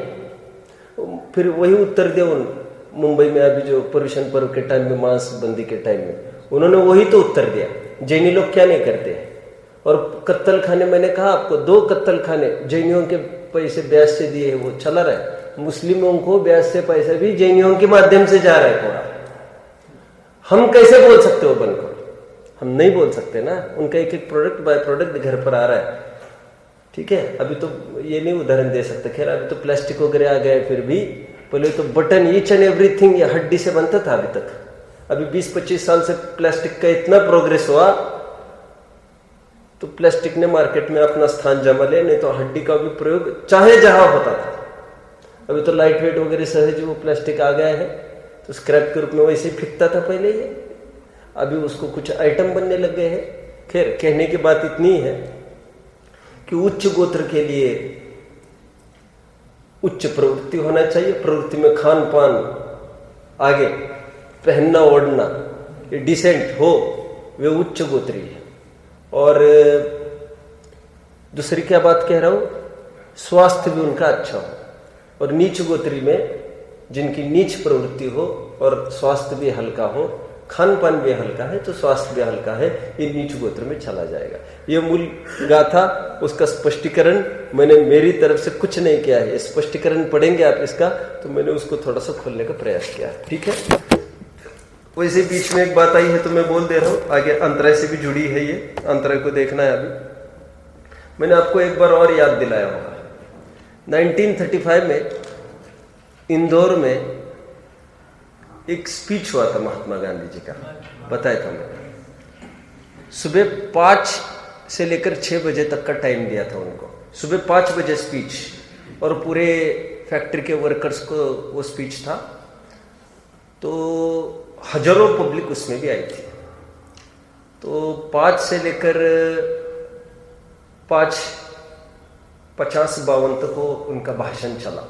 फिर वही उत्तर दे उन मुंबई में अभी जो पर्यूषण पर्व के टाइम में, मांस बंदी के टाइम में, उन्होंने वही तो उत्तर दिया। जैनी लोग क्या नहीं करते? और कत्तल खाने, मैंने कहा आपको 2 कत्तल खाने जैनियों के पैसे ब्याज से दिए हैं, वो चला रहा है। मुस्लिमों को ब्याज से पैसा भी जैनियों के माध्यम से जा रहा है थोड़ा। हम कैसे बोल सकते हो बंद करो? हम नहीं बोल सकते ना, उनका एक एक प्रोडक्ट बाय प्रोडक्ट घर पर आ रहा है, ठीक है। अभी तो ये नहीं उदाहरण दे सकते, खैर अभी तो प्लास्टिक वगैरह आ गए, फिर भी पहले तो बटन ईच एंड एवरीथिंग ये हड्डी से बनता था अभी तक। अभी 20-25 साल से प्लास्टिक का इतना प्रोग्रेस हुआ, तो प्लास्टिक ने मार्केट में अपना स्थान जमा लिया, नहीं तो हड्डी का भी प्रयोग चाहे जहां होता था। अभी तो लाइट वेट वगैरह सहज वो प्लास्टिक आ गया है, तो स्क्रैप के रूप में वैसे ही फिकता था पहले ये, अभी उसको कुछ आइटम बनने लग गए हैं। खैर, कहने की बात इतनी है कि उच्च गोत्र के लिए उच्च प्रवृत्ति होना चाहिए। प्रवृत्ति में खान पान, आगे पहनना ओढ़ना, ये डिसेंट हो, वे उच्च गोत्री है। और दूसरी क्या बात कह रहा हूं, स्वास्थ्य भी उनका अच्छा हो। और नीच गोत्री में जिनकी नीच प्रवृत्ति हो और स्वास्थ्य भी हल्का हो, खान पान भी हल्का है तो स्वास्थ्य भी हल्का है, ये नीच गोत्र में चला जाएगा। ये मूल गाथा, उसका स्पष्टीकरण मैंने मेरी तरफ से कुछ नहीं किया है। स्पष्टीकरण पढ़ेंगे आप इसका, तो मैंने उसको थोड़ा सा खोलने का प्रयास किया है, ठीक है। वैसे बीच में एक बात आई है तो मैं बोल दे रहा हूं, आगे अंतराय से भी जुड़ी है, ये अंतराय को देखना है। अभी मैंने आपको एक बार और याद दिलाया होगा, 1935 में इंदौर में एक स्पीच हुआ था महात्मा गांधी जी का, बताया था मैंने। सुबह 5 से लेकर 6 बजे तक का टाइम दिया था उनको। सुबह 5 बजे स्पीच, और पूरे फैक्ट्री के वर्कर्स को वो स्पीच था, तो हजारों पब्लिक उसमें भी आई थी। तो 5 से लेकर 5:50-52 तक वो उनका भाषण चला।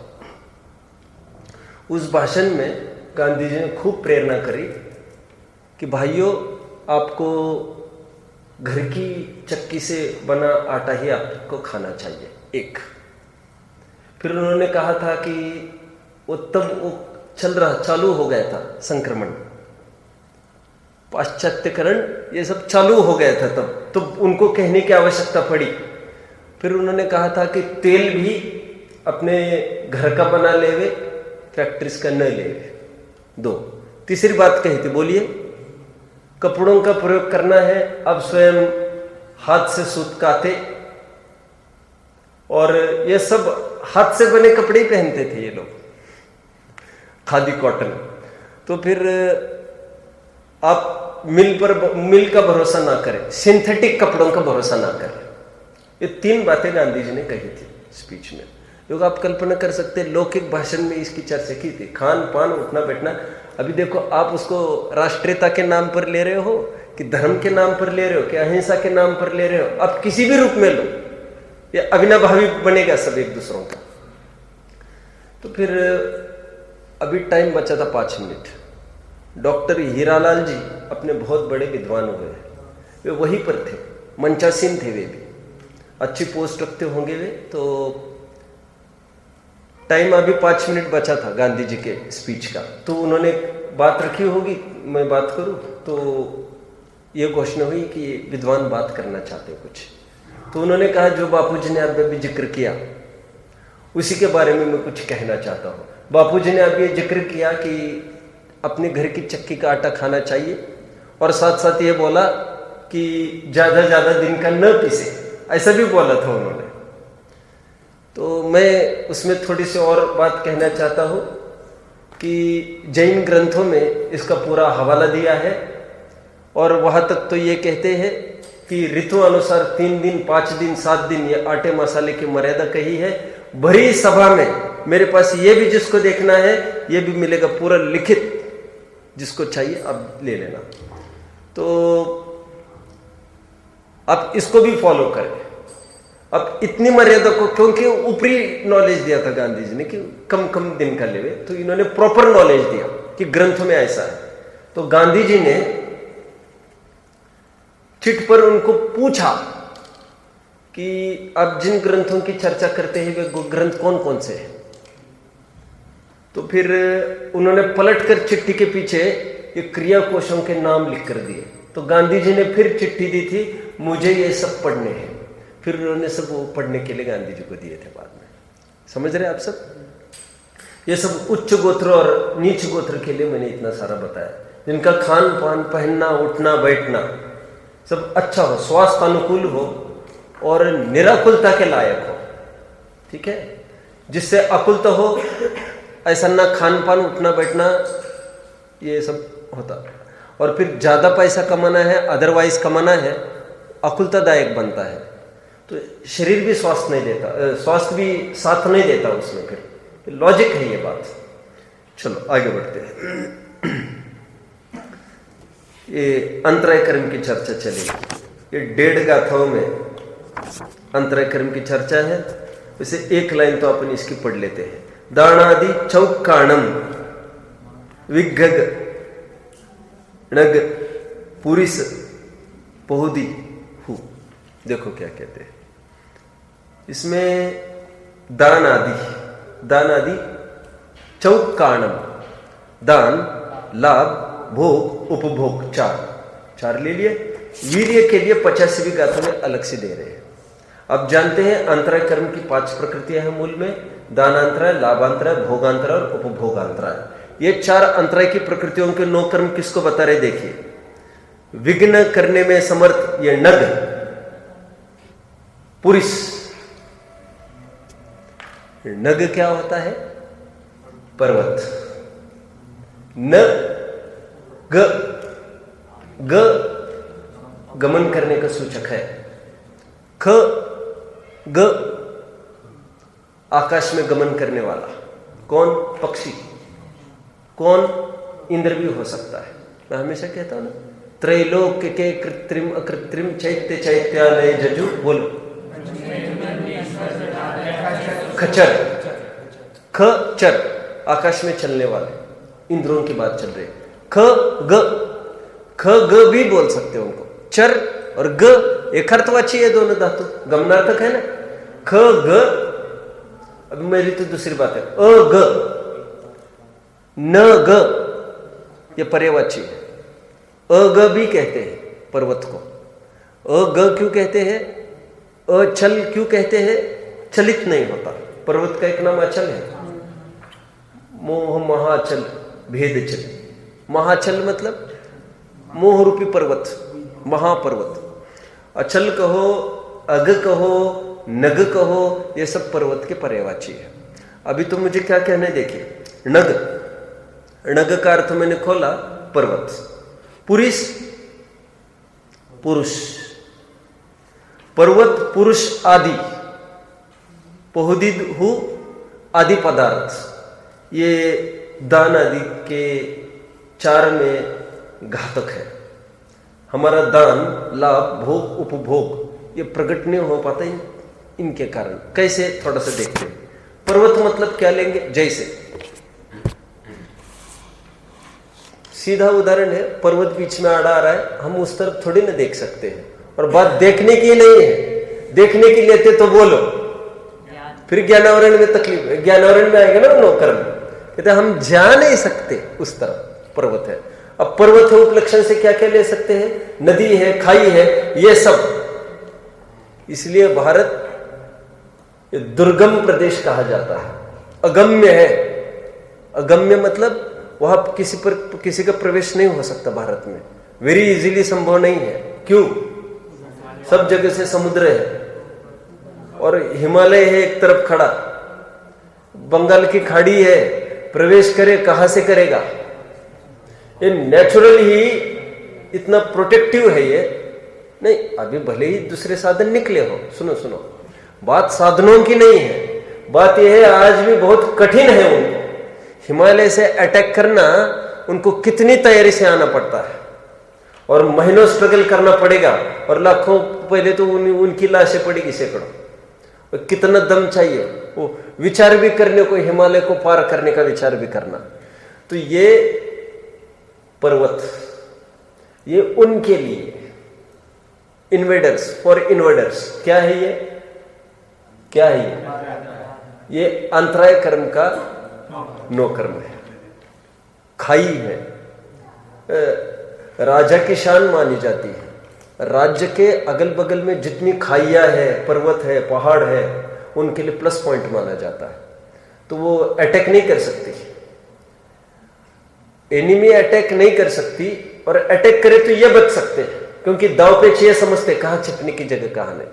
उस भाषण में गांधी जी ने खूब प्रेरणा करी कि भाइयों, आपको घर की चक्की से बना आटा ही आपको खाना चाहिए, एक। फिर उन्होंने कहा था कि वो तब वो चालू हो गया था संक्रमण, पाश्चात्यकरण, ये सब चालू हो गया था तब, तो उनको कहने की आवश्यकता पड़ी। फिर उन्होंने कहा था कि तेल भी अपने घर का बना लेवे, फैक्ट्रीज का न लेवे। 2, तीसरी बात कही थी, बोलिए। कपड़ों का प्रयोग करना है, अब स्वयं हाथ से सूत काते, और ये सब हाथ से बने कपड़े ही पहनते थे ये लोग, खादी कॉटन। तो फिर आप मिल का भरोसा ना करें, सिंथेटिक कपड़ों का भरोसा ना करें। ये 3 बातें गांधी जी ने कही थी स्पीच में। लोग आप कल्पना कर सकते हैं, लौकिक भाषण में इसकी चर्चा की थी, खान पान, उठना बैठना। अभी देखो, आप उसको राष्ट्रीयता के नाम पर ले रहे हो कि धर्म के नाम पर ले रहे हो कि अहिंसा के नाम पर ले रहे हो, आप किसी भी रूप में लो, ये अविनाभावी बनेगा सब एक दूसरों का। तो फिर अभी टाइम बचा था 5 मिनट। डॉक्टर हीरालाल जी अपने बहुत बड़े विद्वान हुए, वे वहीं पर थे, मंचासीन थे, वे भी अच्छी पोस्ट रखते होंगे वे। तो टाइम अभी 5 मिनट बचा था गांधी जी के स्पीच का, तो उन्होंने बात रखी होगी, मैं बात करूं, तो ये घोषणा हुई कि विद्वान बात करना चाहते कुछ। तो उन्होंने कहा, जो बापूजी ने अभी अभी जिक्र किया उसी के बारे में मैं कुछ कहना चाहता हूँ। बापूजी ने अभी जिक्र किया कि अपने घर की चक्की का आटा खाना चाहिए, और साथ साथ ये बोला कि ज्यादा दिन का न पीसे, ऐसा भी बोला था उन्होंने। तो मैं उसमें थोड़ी सी और बात कहना चाहता हूँ कि जैन ग्रंथों में इसका पूरा हवाला दिया है, और वहाँ तक तो ये कहते हैं कि ऋतु अनुसार 3 दिन, 5 दिन, 7 दिन ये आटे मसाले की मर्यादा कही है। भरी सभा में मेरे पास ये भी जिसको देखना है ये भी मिलेगा, पूरा लिखित, जिसको चाहिए आप ले लेना। तो आप इसको भी फॉलो करें। अब इतनी मर्यादा को, क्योंकि ऊपरी नॉलेज दिया था गांधी जी ने कि कम दिन का लेवे, तो इन्होंने प्रॉपर नॉलेज दिया कि ग्रंथों में ऐसा है। तो गांधी जी ने चिट पर उनको पूछा कि आप जिन ग्रंथों की चर्चा करते हैं वे ग्रंथ कौन कौन से हैं। तो फिर उन्होंने पलटकर चिट्ठी के पीछे ये क्रिया कोशों के नाम लिख कर दिए। तो गांधी जी ने फिर चिट्ठी दी थी, मुझे ये सब पढ़ने हैं। फिर उन्होंने सब वो पढ़ने के लिए गांधी जी को दिए थे बाद में। समझ रहे आप सब? ये सब उच्च गोत्र और नीच गोत्र के लिए मैंने इतना सारा बताया, जिनका खान पान, पहनना, उठना, बैठना सब अच्छा हो, स्वास्थ्य अनुकूल हो और निराकुलता के लायक हो। ठीक है? जिससे अकुलता हो ऐसा ना खान पान, उठना बैठना ये सब होता। और फिर ज्यादा पैसा कमाना है, अदरवाइज कमाना है, आकुलतादायक बनता है, तो शरीर भी स्वास्थ्य नहीं देता, स्वास्थ्य भी साथ नहीं देता उसमें। फिर लॉजिक है ये बात। चलो आगे बढ़ते हैं। ये अंतराय कर्म की चर्चा चलेगी। ये 1.5 गाथाओं में अंतराय कर्म की चर्चा है। वैसे एक लाइन तो अपन इसकी पढ़ लेते हैं। दानादि चौकाणम विग्गग नग पुरिस पहुदी हु। देखो क्या कहते हैं इसमें। दान आदि चौकाणम, दान, लाभ, भोग, उपभोग, चार ले लिए। वीर्य के लिए 85वीं गाथा में अलग से दे रहे हैं। अब जानते हैं अंतराय कर्म की 5 प्रकृतियां हैं मूल में। दानांतराय, लाभांतराय, भोगांतराय और उपभोगांतराय। ये 4 अंतराय की प्रकृतियों के 9 कर्म किसको बता रहे देखिए। विघ्न करने में समर्थ ये नग पुरुष। नग क्या होता है? पर्वत। न ग गमन करने का सूचक है। ख ग आकाश में गमन करने वाला। कौन? पक्षी। कौन? इंद्र भी हो सकता है। मैं हमेशा कहता हूं ना, त्रैलोक्य के कृत्रिम अकृत्रिम चैत्य चैत्यालय जजु। बोलो। खचर, खचर आकाश में चलने वाले इंद्रों की बात चल रही है। ख ग भी बोल सकते हो उनको। चर और ग एक अर्थवाची है, दोनों धातु गमनार्थक है ना। ख ग। अब मेरी तो दूसरी बात है। अ ग न ग ये पर्यायवाची है। अ ग भी कहते हैं पर्वत को। अ ग क्यों कहते हैं? अचल क्यों कहते हैं? चलित नहीं होता। पर्वत का एक नाम अचल है। मोह महाचल भेद चल। महाचल मतलब मोह रूपी पर्वत, महापर्वत। अचल कहो, अग कहो, नग कहो, ये सब पर्वत के पर्यायवाची है। अभी तो मुझे क्या कहना है देखिए। नग, नग का अर्थ मैंने खोला पर्वत। पुरुष, पुरुष। पर्वत पुरुष आदि। पहुदिद हु आदि पदार्थ। ये दान आदि के 4 में घातक है। हमारा दान, लाभ, भोग, उपभोग ये प्रकट नहीं हो पाता इनके कारण। कैसे? थोड़ा सा देखते हैं। पर्वत मतलब क्या लेंगे? जैसे सीधा उदाहरण है, पर्वत बीच में आड़ा आ रहा है, हम उस तरफ थोड़ी ना देख सकते हैं। और बात देखने की नहीं है, देखने की लेते तो बोलो, फिर ज्ञानावरण में तकलीफ है। ज्ञानावरण में आएगा ना 9 कर्म, कहते हम जा नहीं सकते उस तरफ। पर्वत है। अब पर्वत है उपलक्षण से क्या क्या ले सकते हैं? नदी है, खाई है, ये सब। इसलिए भारत ये दुर्गम प्रदेश कहा जाता है। अगम्य है। अगम्य मतलब वहां किसी का प्रवेश नहीं हो सकता भारत में। वेरी इजीली संभव नहीं है। क्यों? सब जगह से समुद्र है और हिमालय है एक तरफ खड़ा, बंगाल की खाड़ी है, प्रवेश करे कहां से करेगा? ये नेचुरल ही इतना प्रोटेक्टिव है ये नहीं। अभी भले ही दूसरे साधन निकले हो, सुनो सुनो, बात साधनों की नहीं है, बात यह है आज भी बहुत कठिन है उनको हिमालय से अटैक करना। उनको कितनी तैयारी से आना पड़ता है और महीनों स्ट्रगल करना पड़ेगा और लाखों पहले तो उनकी लाशें पड़ेगी सैकड़ों। कितना दम चाहिए वो विचार भी करने को, हिमालय को पार करने का विचार भी करना। तो ये पर्वत ये उनके लिए, इन्वेडर्स फॉर इन्वेडर्स। क्या है ये? क्या है ये अंतराय कर्म का 9 कर्म है। खाई है, राजा की शान मानी जाती है। राज्य के अगल बगल में जितनी खाइयां है, पर्वत है, पहाड़ है, उनके लिए प्लस पॉइंट माना जाता है। तो वो अटैक नहीं कर सकती, एनिमी अटैक नहीं कर सकती, और अटैक करे तो ये बच सकते हैं क्योंकि दाव पेच ये समझते कहां छिपने की जगह कहां नहीं।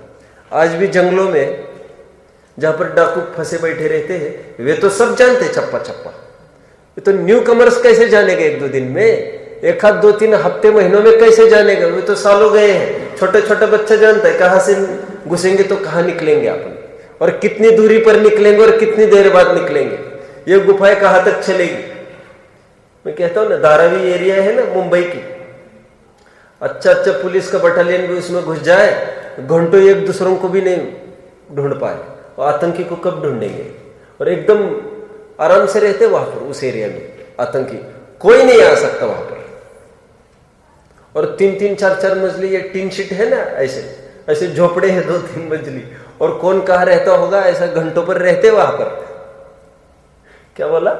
आज भी जंगलों में जहां पर डाकू फंसे बैठे रहते हैं, वे तो सब जानते चप्पा चप्पा। ये तो न्यू कमर्स कैसे जानेंगे 1-2 दिन में? एक आध 2-3 हफ्ते महीनों में कैसे जानेगा? वे तो सालों गए हैं। छोटे छोटे बच्चा जानता है कहाँ से घुसेंगे तो कहाँ निकलेंगे अपन, और कितनी दूरी पर निकलेंगे और कितनी देर बाद निकलेंगे, ये गुफाएं कहाँ तक चलेगी। मैं कहता हूँ ना, धारावी एरिया है ना मुंबई की, अच्छा पुलिस का बटालियन भी उसमें घुस जाए, घंटों एक दूसरों को भी नहीं ढूंढ पाए, और आतंकी को कब ढूंढेंगे? और एकदम आराम से रहते वहां पर, उस एरिया में आतंकी कोई नहीं आ सकता वहां पर। और 3-3, 4-4 मंजिली ये टीन शीट है ना, ऐसे ऐसे झोपड़े हैं 2-3 मंजिली, और कौन कहाँ रहता होगा, ऐसा घंटों पर रहते वहां पर। क्या बोला?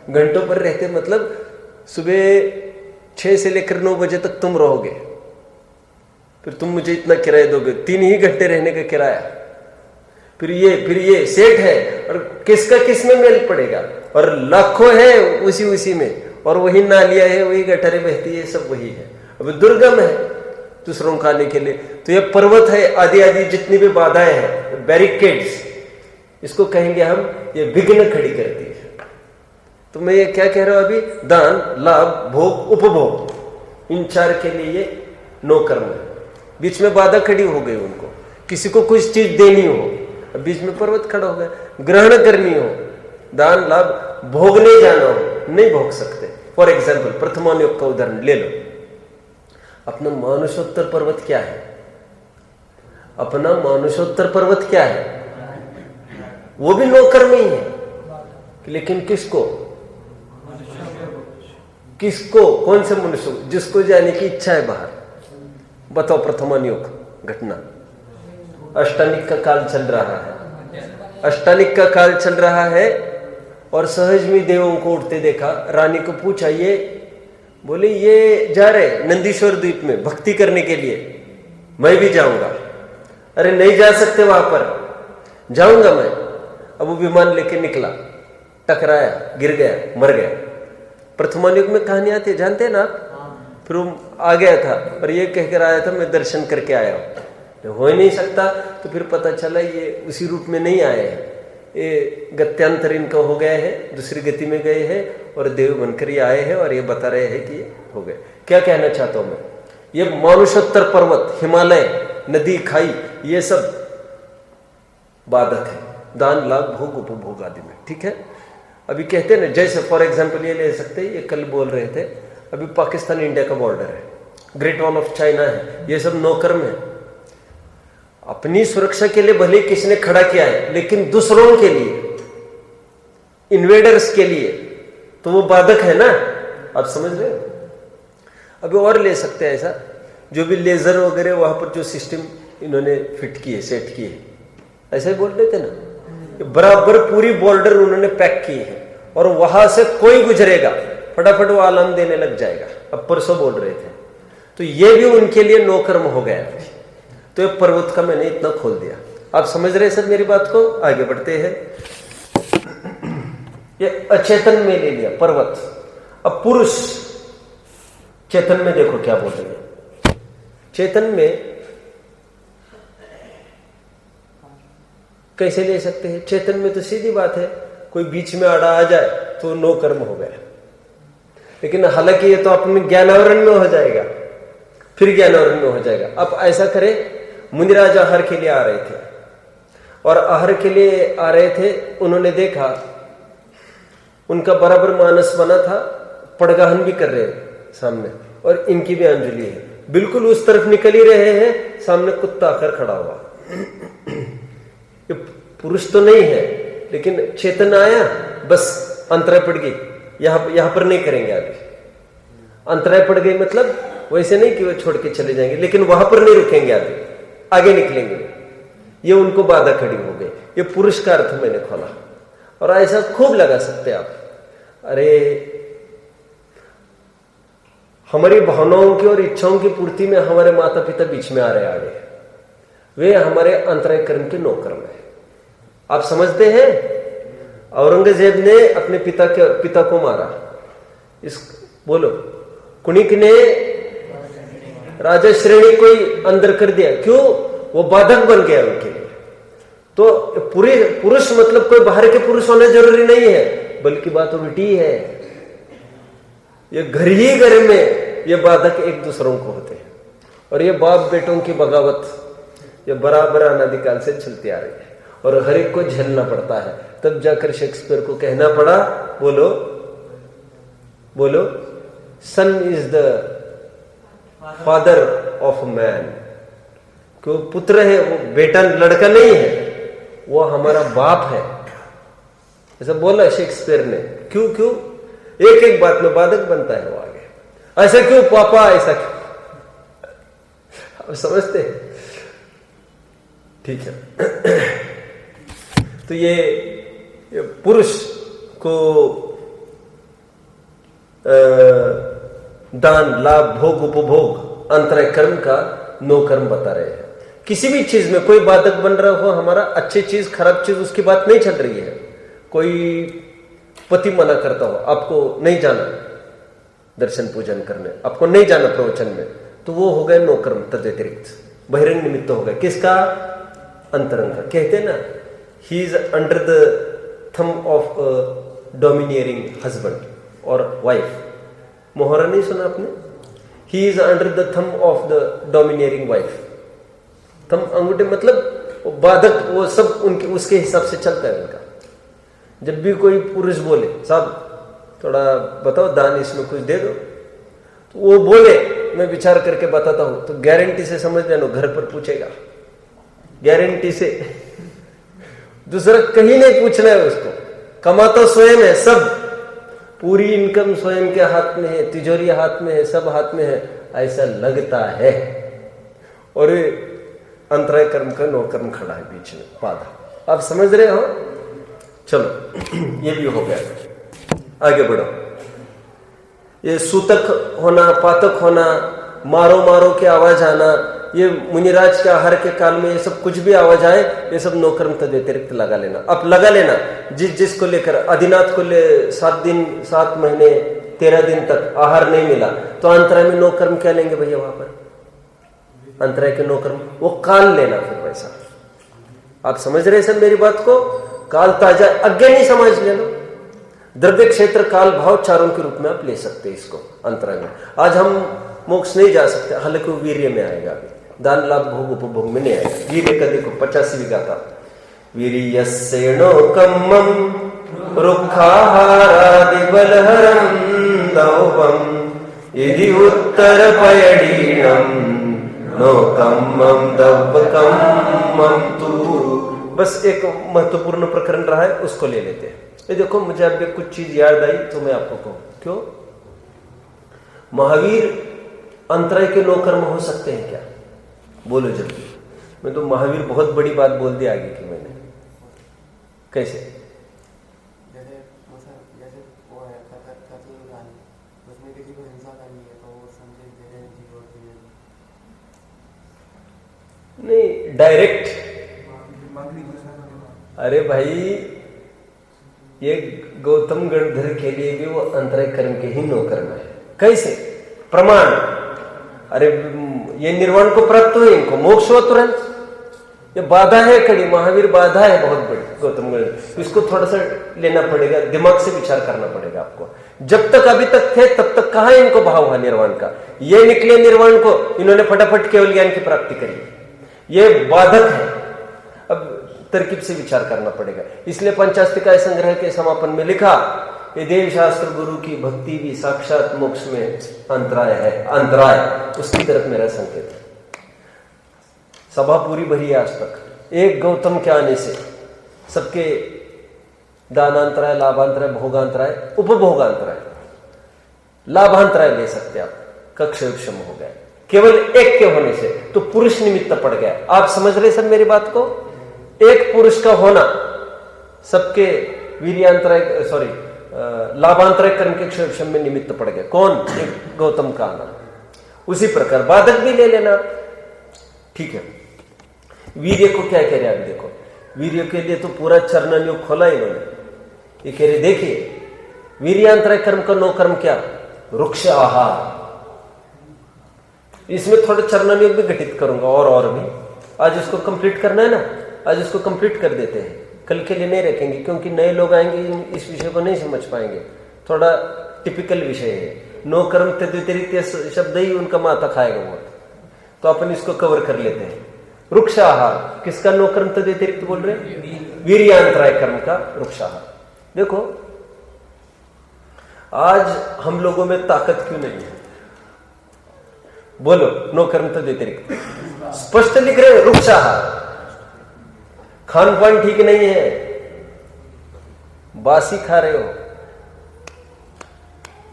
घंटों पर रहते मतलब सुबह 6 से लेकर 9 बजे तक तुम रहोगे, फिर तुम मुझे इतना किराया दोगे, 3 ही घंटे रहने का किराया, फिर ये सेठ है, और किसका किस में मेल पड़ेगा, और लाखों है उसी में, और वही नालियां है, वही गटरे बहती है, सब वही है। अब दुर्गम है दूसरों को आने के लिए, तो ये पर्वत है, आदि जितनी भी बाधाएं हैं, बैरिकेड्स, इसको कहेंगे हम, ये विघ्न खड़ी करती है। तो मैं ये क्या कह रहा हूं अभी, दान, लाभ, भोग, उपभोग, इन 4 के लिए ये 9 कर्म है। बीच में बाधा खड़ी हो गई उनको, किसी को कुछ चीज देनी हो, अब बीच में पर्वत खड़ा हो गया, ग्रहण करनी हो, दान लाभ, भोगने जाना हो, नहीं भोग सकते। फॉर एग्जाम्पल, प्रथमानुयोग का उदाहरण ले लो। अपना मानुषोत्तर पर्वत क्या है? अपना मानुषोत्तर पर्वत क्या है? वो भी 9 कर्म ही है, लेकिन किसको कौन से मनुष्य? जिसको जाने की इच्छा है बाहर। बताओ, प्रथमानुयोग घटना, अष्टानिक का काल चल रहा है, अष्टानिक का काल चल रहा है, और सहज में देवों को उठते देखा। रानी को पूछा, ये बोले ये जा रहे नंदीश्वर द्वीप में भक्ति करने के लिए, मैं भी जाऊंगा। अरे नहीं जा सकते वहां पर, जाऊंगा मैं। अब वो विमान लेके निकला, टकराया, गिर गया, मर गया। प्रथमानुयोग में कहानी आती है, जानते हैं ना आप? फिर वो आ गया था और ये कहकर आया था, मैं दर्शन करके आया हूं। हो ही नहीं सकता, तो फिर पता चला ये उसी रूप में नहीं आए हैं, ये गत्यांतर इनका हो गया है, दूसरी गति में गए हैं, और देव बनकर ये आए हैं, और ये बता रहे हैं कि ये हो गए। क्या कहना चाहता हूं मैं, ये मानुषोत्तर पर्वत, हिमालय, नदी, खाई, ये सब बाधक है दान लाभ भोग उपभोग आदि में। ठीक है, अभी कहते हैं ना, जैसे फॉर एग्जाम्पल ये ले सकते हैं, ये कल बोल रहे थे, अभी पाकिस्तान इंडिया का बॉर्डर है, ग्रेट वॉल ऑफ चाइना है, ये सब 9 कर्म है। अपनी सुरक्षा के लिए भले किसी ने खड़ा किया है, लेकिन दूसरों के लिए, इन्वेडर्स के लिए तो वो बाधक है ना। आप समझ रहे हो? अभी और ले सकते हैं ऐसा, जो भी लेजर वगैरह वहां पर जो सिस्टम इन्होंने फिट किए, सेट किए, ऐसा ही बोल रहे थे ना, बराबर पूरी बॉर्डर उन्होंने पैक की है, और वहां से कोई गुजरेगा फटाफट वो अलार्म देने लग जाएगा। अब परसों बोल रहे थे, तो ये भी उनके लिए 9 कर्म हो गया। तो ये पर्वत का मैंने इतना खोल दिया। आप समझ रहे सब मेरी बात को? आगे बढ़ते हैं। ये अचेतन में ले लिया पर्वत। अब पुरुष चेतन में देखो क्या बोल रहे हैं। चेतन में कैसे ले सकते हैं? चेतन में तो सीधी बात है, कोई बीच में आड़ा आ जाए तो 9 कर्म हो गया। लेकिन हालांकि ये तो अपने ज्ञानावरण में हो जाएगा, फिर ज्ञानावरण में हो जाएगा। अब ऐसा करें, मुनिराज आहार के लिए आ रहे थे, और आहार के लिए आ रहे थे, उन्होंने देखा उनका बराबर मानस बना था, पड़गाहन भी कर रहे हैं सामने, और इनकी भी अंजलि है, बिल्कुल उस तरफ निकल ही रहे हैं, सामने कुत्ता आकर खड़ा हुआ। ये पुरुष तो नहीं है, लेकिन चेतन आया, बस अंतराय पड़ गई, यहां पर नहीं करेंगे आगे। अंतराय पड़ गई मतलब वैसे नहीं कि वो छोड़ के चले जाएंगे, लेकिन वहां पर नहीं रुकेंगे, आगे निकलेंगे। ये उनको बाधा खड़ी हो गई। ये पुरुष का अर्थ मैंने खोला, और ऐसा खूब लगा सकते आप। अरे हमारी भावनाओं की और इच्छाओं की पूर्ति में हमारे माता पिता बीच में आ रहे आगे, वे हमारे अंतराय कर्म के 9 कर्म है। आप समझते हैं, औरंगजेब ने अपने पिता को मारा, इस बोलो, कुणिक ने राजा श्रेणी को ही अंदर कर दिया। क्यों? वो बाधक बन गया उनके लिए। तो पुरुष मतलब कोई बाहर के पुरुष होना जरूरी नहीं है, बल्कि बात उल्टी है। ये घर ही घर में ये बाधक एक दूसरों को होते हैं। और ये बाप बेटों की बगावत ये बराबर अनादिकाल से चलती आ रही है और हर एक को झेलना पड़ता है। तब जाकर शेक्सपियर को कहना पड़ा, बोलो बोलो, son is the father of man. क्यों पुत्र है, वो बेटा लड़का नहीं है, वो हमारा बाप है, ऐसा बोला शेक्सपियर ने। क्यों क्यों एक एक बात में बाधक बनता है वो आगे। ऐसा क्यों पापा, ऐसा क्यों, आप समझते हैं? ठीक है। तो ये पुरुष को दान, लाभ, भोग, उपभोग, अंतरय कर्म का 9 कर्म बता रहे हैं। किसी भी चीज में कोई बाधक बन रहा हो हमारा, अच्छी चीज खराब चीज, उसकी बात नहीं चल रही है। कोई पति मना करता हो, आपको नहीं जाना दर्शन पूजन करने, आपको नहीं जाना प्रवचन में, तो वो हो गए 9 कर्म तदतिरिक्त, बहिरंग निमित्त हो गए। किसका? अंतरंग का। कहते हैं ना, he is under the thumb of domineering husband और वाइफ। मोहरा नहीं सुना आपने? He is under the thumb of the domineering wife. थम अंगूठे मतलब वो बाधक, वो सब उनके उसके हिसाब से चलता है उनका। जब भी कोई पुरुष बोले, साहब थोड़ा बताओ दान, इसमें कुछ दे दो, तो वो बोले मैं विचार करके बताता हूं, तो गारंटी से समझ लेना घर पर पूछेगा, गारंटी से। दूसरा कहीं नहीं पूछना है उसको, कमाता स्वयं है, सब पूरी इनकम स्वयं के हाथ में है, तिजोरी हाथ में है, सब हाथ में है, ऐसा लगता है। और अंतराय कर्म का 9 कर्म खड़ा है बीच में, बाधा। आप समझ रहे हो? चलो ये भी हो गया, आगे बढ़ो। ये सूतक होना, पातक होना, मारो मारो की आवाज आना, ये मुनिराज के आहार के काल में ये सब कुछ भी आवाज आए, ये सब 9 कर्म तदतिरिक्त लगा लेना। अब लगा लेना जिसको लेकर आदिनाथ को ले 7 दिन 7 महीने 13 दिन तक आहार नहीं मिला, तो अंतराय में 9 कर्म क्या लेंगे भैया? वहां पर अंतराय के 9 कर्म वो काल लेना। फिर वैसा आप समझ रहे सब मेरी बात को? काल ताजा अज्ञा नहीं समझ लेना। द्रव्य क्षेत्र काल भाव चारों के रूप में आप ले सकते हैं इसको अंतराय में। आज हम मोक्ष नहीं जा सकते, हालांकि वो वीर्य में आएगा, अभी दान लाभ भोग उपभोग में नहीं आएगा। वीर्य का देखो 85वीं गाथा, वीर्यस्येनो कम्मम रुक्षाहारादि बलहरम दौवम यदि उत्तर पयडीनम नो कम्मम दव कम्मम तू। बस एक महत्वपूर्ण प्रकरण रहा है, उसको ले लेते हैं। ये देखो, मुझे अब कुछ चीज याद आई तो मैं आपको कहूं। क्यों? महावीर अंतराय के 9 कर्म हो सकते हैं क्या? बोलो जल्दी। मैं तो महावीर बहुत बड़ी बात बोल दी आगे की मैंने। कैसे? जैसे वो है कत्ल, उसमें किसी को हिंसा करनी है तो वो संदेश दे रहे हैं नहीं, डायरेक्ट। अरे भाई, ये गौतम गणधर के लिए भी वो अंतराय कर्म के ही 9 कर्म है। कैसे? प्रमाण। अरे ये निर्वाण को प्राप्त हुए, इनको मोक्ष हो तुरंत। ये बाधा है कड़ी, महावीर बाधा है बहुत बड़ी गौतम गणधर। इसको थोड़ा सा लेना पड़ेगा, दिमाग से विचार करना पड़ेगा आपको। जब तक अभी तक थे तब तक कहां इनको भाव हुआ निर्वाण का? ये निकले निर्वाण को, इन्होंने फटाफट केवल ज्ञान की प्राप्ति करी। ये बाधक है। अब तरकीब से विचार करना पड़ेगा। इसलिए पंचास्तिकाय संग्रह के समापन में लिखा, ये देव शास्त्र गुरु की भक्ति भी साक्षात मोक्ष में अंतराय है। अंतराय उसकी तरफ मेरा संकेत है। सभा पूरी भरी है आज तक। एक गौतम के आने से सबके दानांतराय, लाभांतराय, भोगांतराय, उपभोगांतराय, लाभांतराय ले सकते आप। कक्ष विषम हो गए केवल एक के होने से, तो पुरुष निमित्त पड़ गया। आप समझ रहे सब मेरी बात को? एक पुरुष का होना सबके वीर्यांतराय, लाभांतराय कर्म के क्षय में निमित्त पड़ गया। कौन? एक गौतम का आना। उसी प्रकार बाधक भी ले लेना। ठीक है, वीर्य को क्या कह रहे हैं? आप देखो, वीर्य के लिए तो पूरा चरणयोग खोला इन्होंने। ये कह रहे देखिए, वीर्यांतराय कर्म का 9 कर्म क्या? रुक्ष आहार। इसमें थोड़ा चरणयोग भी घटित करूंगा और भी। आज इसको कंप्लीट करना है ना, आज इसको कंप्लीट कर देते हैं, कल के लिए नहीं रखेंगे, क्योंकि नए लोग आएंगे इस विषय को नहीं समझ पाएंगे। थोड़ा टिपिकल विषय है। नो कर्म तद व्यतिरिक्त शब्द ही उनका माथा खाएगा बहुत, तो अपन इसको कवर कर लेते हैं। रुक्षाहार किसका नो कर्म तद व्यतिरिक्त बोल रहे हैं? वीर्यान्तराय कर्म का रुक्षाहार। देखो आज हम लोगों में ताकत क्यों नहीं है? बोलो, नो कर्म तद व्यतिरिक्त स्पष्ट लिख रहे हैं रुक्षाहार। खान पान ठीक नहीं है, बासी खा रहे हो।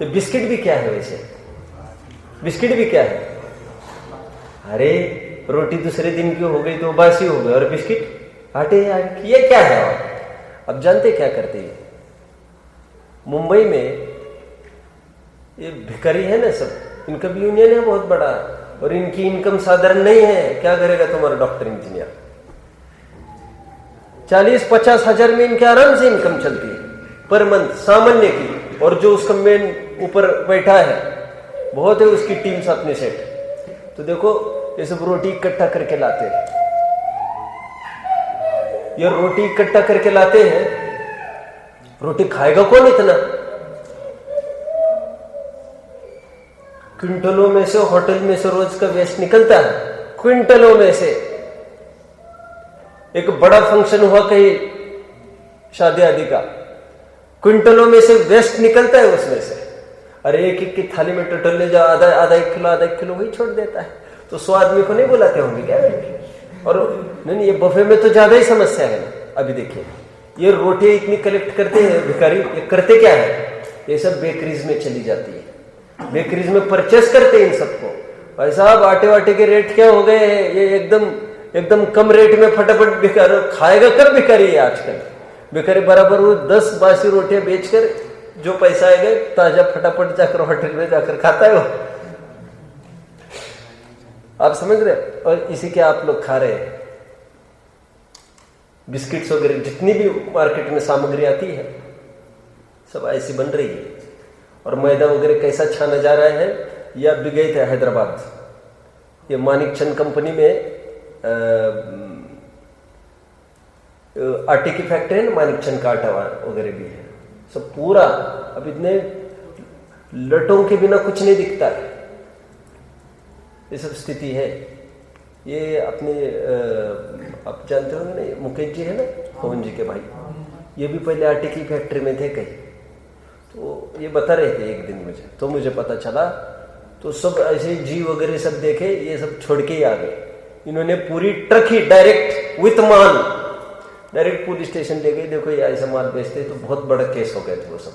ये बिस्किट भी क्या है वैसे? बिस्किट भी क्या है? अरे रोटी दूसरे दिन की हो गई तो बासी हो गई, और बिस्किट आटे ये क्या है? अब जानते क्या करते हैं मुंबई में? ये भिखारी है ना सब, इनका भी यूनियन है बहुत बड़ा, और इनकी इनकम साधारण नहीं है। क्या करेगा तुम्हारा डॉक्टर इंजीनियर? 40-50 हजार में इनके आराम से इनकम चलती है पर मंथ सामान्य की। और जो उसका मेन ऊपर बैठा है बहुत है उसकी टीम साथ में सेट। तो देखो ये सब रोटी इकट्ठा करके लाते हैं, ये रोटी इकट्ठा करके लाते हैं। रोटी खाएगा कौन इतना? क्विंटलों में से होटल में से रोज का वेस्ट निकलता है, क्विंटलों में से। एक बड़ा फंक्शन हुआ कहीं शादी आदि का, क्विंटलों में से वेस्ट निकलता है उसमें से। अरे एक एक की थाली में टोटल ले जाओ, आधा एक किलो वही छोड़ देता है। तो 100 आदमी को नहीं बुलाते होंगे क्या? और नहीं, ये बफे में तो ज्यादा ही समस्या है ना। अभी देखिए ये रोटियां इतनी कलेक्ट करते हैं भिखारी, ये करते क्या है? ये सब बेकरीज में चली जाती है, बेकरीज में परचेस करते हैं इन सबको। भाई साहब आटे वाटे के रेट क्या हो गए हैं? ये एकदम कम रेट में फटाफट भिखारी खाएगा। कब भिखारी है आजकल? भिखारी बराबर वो 10 बासी रोटियां बेचकर जो पैसा आएगा ताजा फटाफट जाकर होटल में जाकर खाता है वो। आप समझ रहे? और इसी के आप लोग खा रहे हैं। बिस्किट्स वगैरह जितनी भी मार्केट में सामग्री आती है सब ऐसी बन रही है। और मैदा वगैरह कैसा छाना जा रहा है? या अभी गए थे हैदराबाद, ये मानिक चंद कंपनी में आटे की फैक्ट्री है ना, मानिक चंद का आटा वगैरह भी है सब पूरा। अब इतने लटों के बिना कुछ नहीं दिखता है, ये सब स्थिति है। ये अपने आप जानते होंगे ना, मुकेश जी है ना, पवन जी के भाई, ये भी पहले आटे की फैक्ट्री में थे कहीं। तो ये बता रहे थे एक दिन मुझे, तो मुझे पता चला। तो सब ऐसे जी वगैरह सब देखे, ये सब छोड़ के ही आ गए। इन्होंने पूरी truck he direct with mall direct police station ले गए। देखो ये ऐसा माल बेचते, तो बहुत बड़ा केस हो गया था वो सब।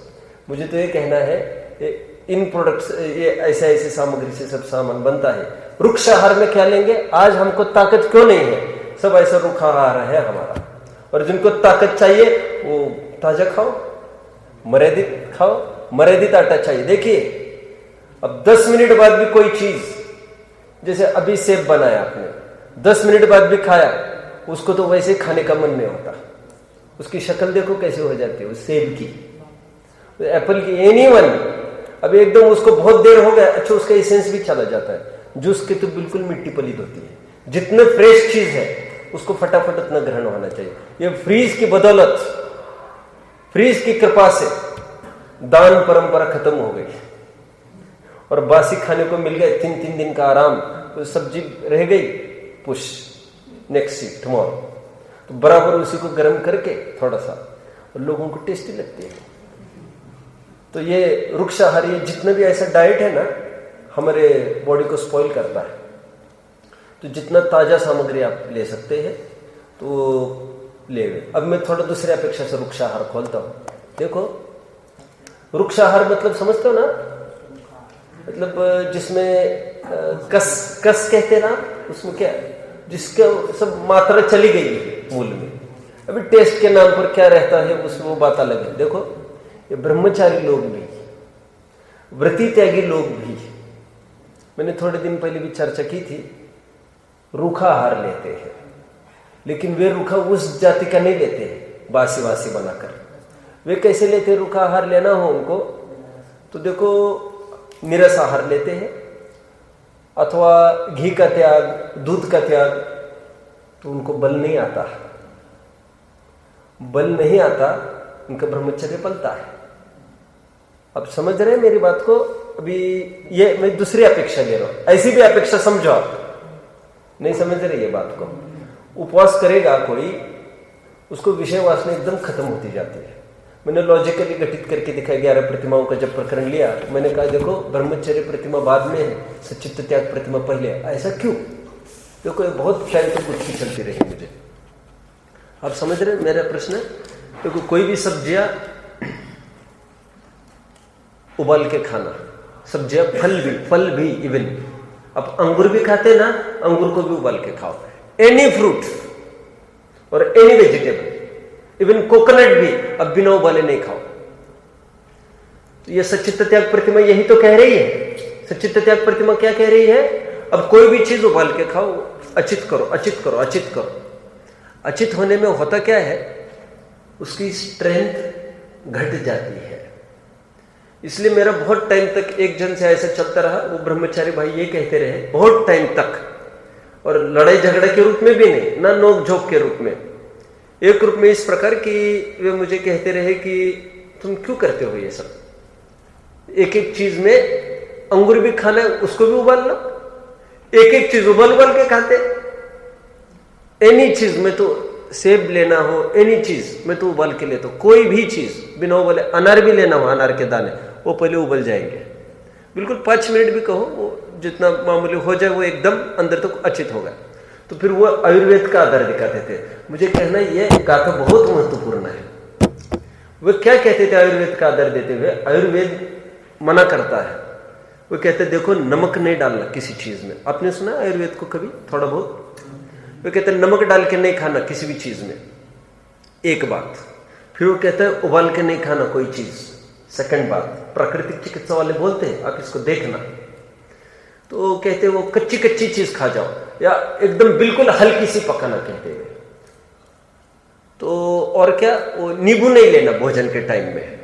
मुझे तो ये कहना है इन प्रोडक्ट्स, ये ऐसे सामग्री से सब सामान बनता है। रुक्षाहार में क्या लेंगे? आज हमको ताकत क्यों नहीं है? सब ऐसा रुखाहार है हमारा। और जिनको ताकत चाहिए वो ताजा खाओ, मर्यादित खाओ, मर्यादित आटा चाहिए। देखिए अब 10 मिनट बाद भी कोई चीज, जैसे अभी सेब बनाया आपने, 10 मिनट बाद भी खाया, उसको तो वैसे खाने का मन नहीं होता। उसकी शक्ल देखो कैसे हो जाती है उस सेब की, एप्पल की, एनीवन। अब एकदम उसको बहुत देर हो गया, अच्छा उसका एसेंस भी चला जाता है। जूस की तो बिल्कुल मिट्टी पलीद होती है। जितने फ्रेश चीज है उसको फटाफट उतना ग्रहण होना चाहिए। ये फ्रीज की बदौलत, फ्रीज की कृपा से दान परंपरा खत्म हो गई और बासी खाने को मिल गए। 3 दिन का आराम, तो सब्जी रह गई, पुश नेक्स्ट टुमारो, तो बराबर उसी को गर्म करके थोड़ा सा, और लोगों को टेस्टी लगती है। तो ये रुक्षाहार, ये जितना भी ऐसा डाइट है ना, हमारे बॉडी को स्पॉइल करता है। तो जितना ताजा सामग्री आप ले सकते हैं तो ले। अब मैं थोड़ा दूसरी अपेक्षा से रुक्षाहार खोलता हूं। देखो रुक्षाहार मतलब समझते हो ना, मतलब जिसमें कस कहते हैं ना, उसमें क्या, जिसके सब मात्रा चली गई है मूल में। अभी टेस्ट के नाम पर क्या रहता है उसमें वो बात अलग है। देखो ये ब्रह्मचारी लोग भी, व्रती त्यागी लोग भी, मैंने थोड़े दिन पहले भी चर्चा की थी, रूखा आहार लेते हैं। लेकिन वे रूखा उस जाति का नहीं लेते हैं बासी बनाकर। वे कैसे लेते हैं? रूखा आहार लेना हो उनको तो देखो निरस आहार लेते हैं, अथवा घी का त्याग, दूध का त्याग। तो उनको बल नहीं आता, बल उनका ब्रह्मचर्य पलता है। अब समझ रहे हैं मेरी बात को? अभी ये मैं दूसरी अपेक्षा ले रहा हूं, ऐसी भी अपेक्षा समझो आप, नहीं समझ रहे ये बात को। उपवास करेगा कोई, उसको विषय वासना एकदम खत्म होती जाती है। मैंने लॉजिकली घटित करके दिखाया 11 प्रतिमाओं का जब प्रकरण लिया तो मैंने कहा देखो ब्रह्मचर्य प्रतिमा बाद में है, सच्चित्त त्याग प्रतिमा पहले। ऐसा क्यों? देखो बहुत टाइम तक बुद्धि चलती रही मुझे। आप समझ रहे मेरा प्रश्न? देखो कोई भी सब्जियां उबाल के खाना, सब्जियां, फल भी इवन अब अंगूर भी खाते ना, अंगूर को भी उबाल के खाओ। एनी फ्रूट और एनी वेजिटेबल, इवन कोकोनट भी अब बिना उबाले नहीं खाओ। तो ये सच्चित्त त्याग प्रतिमा यही तो कह रही है। सच्चित्त त्याग प्रतिमा क्या कह रही है? अब कोई भी चीज उबाल के खाओ, अचित करो, अचित करो, अचित करो। अचित होने में होता क्या है? उसकी स्ट्रेंथ घट जाती है। इसलिए मेरा बहुत टाइम तक एक जन से ऐसा चलता रहा, वो ब्रह्मचारी भाई ये कहते रहे बहुत टाइम तक, और लड़ाई झगड़े के रूप में भी नहीं, ना नोक झोंक के रूप में, एक रूप में इस प्रकार कि वे मुझे कहते रहे कि तुम क्यों करते हो ये सब? एक एक चीज में अंगूर भी खाना है, उसको भी उबाल लो। एक एक चीज उबाल के खाते। एनी चीज में तो सेब लेना हो, एनी चीज में तो उबाल के ले, तो कोई भी चीज बिना उबाले, अनार भी लेना हो, अनार के दाने वो पहले उबल जाएंगे। बिल्कुल 5 मिनट भी कहो, वो जितना मामूली हो जाए वो एकदम अंदर तक अचित होगा। तो फिर वो आयुर्वेद का आधार दिखाते थे। मुझे कहना ये गाथा बहुत महत्वपूर्ण है। वो क्या कहते थे आयुर्वेद का आधार देते हुए? आयुर्वेद मना करता है, वो कहते देखो नमक नहीं डालना किसी चीज में। आपने सुना आयुर्वेद को कभी थोड़ा बहुत? वो कहते नमक डाल के नहीं खाना किसी भी चीज में, एक बात। फिर वो कहते हैं उबाल के नहीं खाना कोई चीज, सेकंड बात। प्राकृतिक चिकित्सा वाले बोलते हैं आप इसको देखना, तो कहते हैं वो कच्ची कच्ची चीज खा जाओ, या एकदम बिल्कुल हल्की सी पकाना कहते हैं। तो और क्या, वो नींबू नहीं लेना भोजन के टाइम में,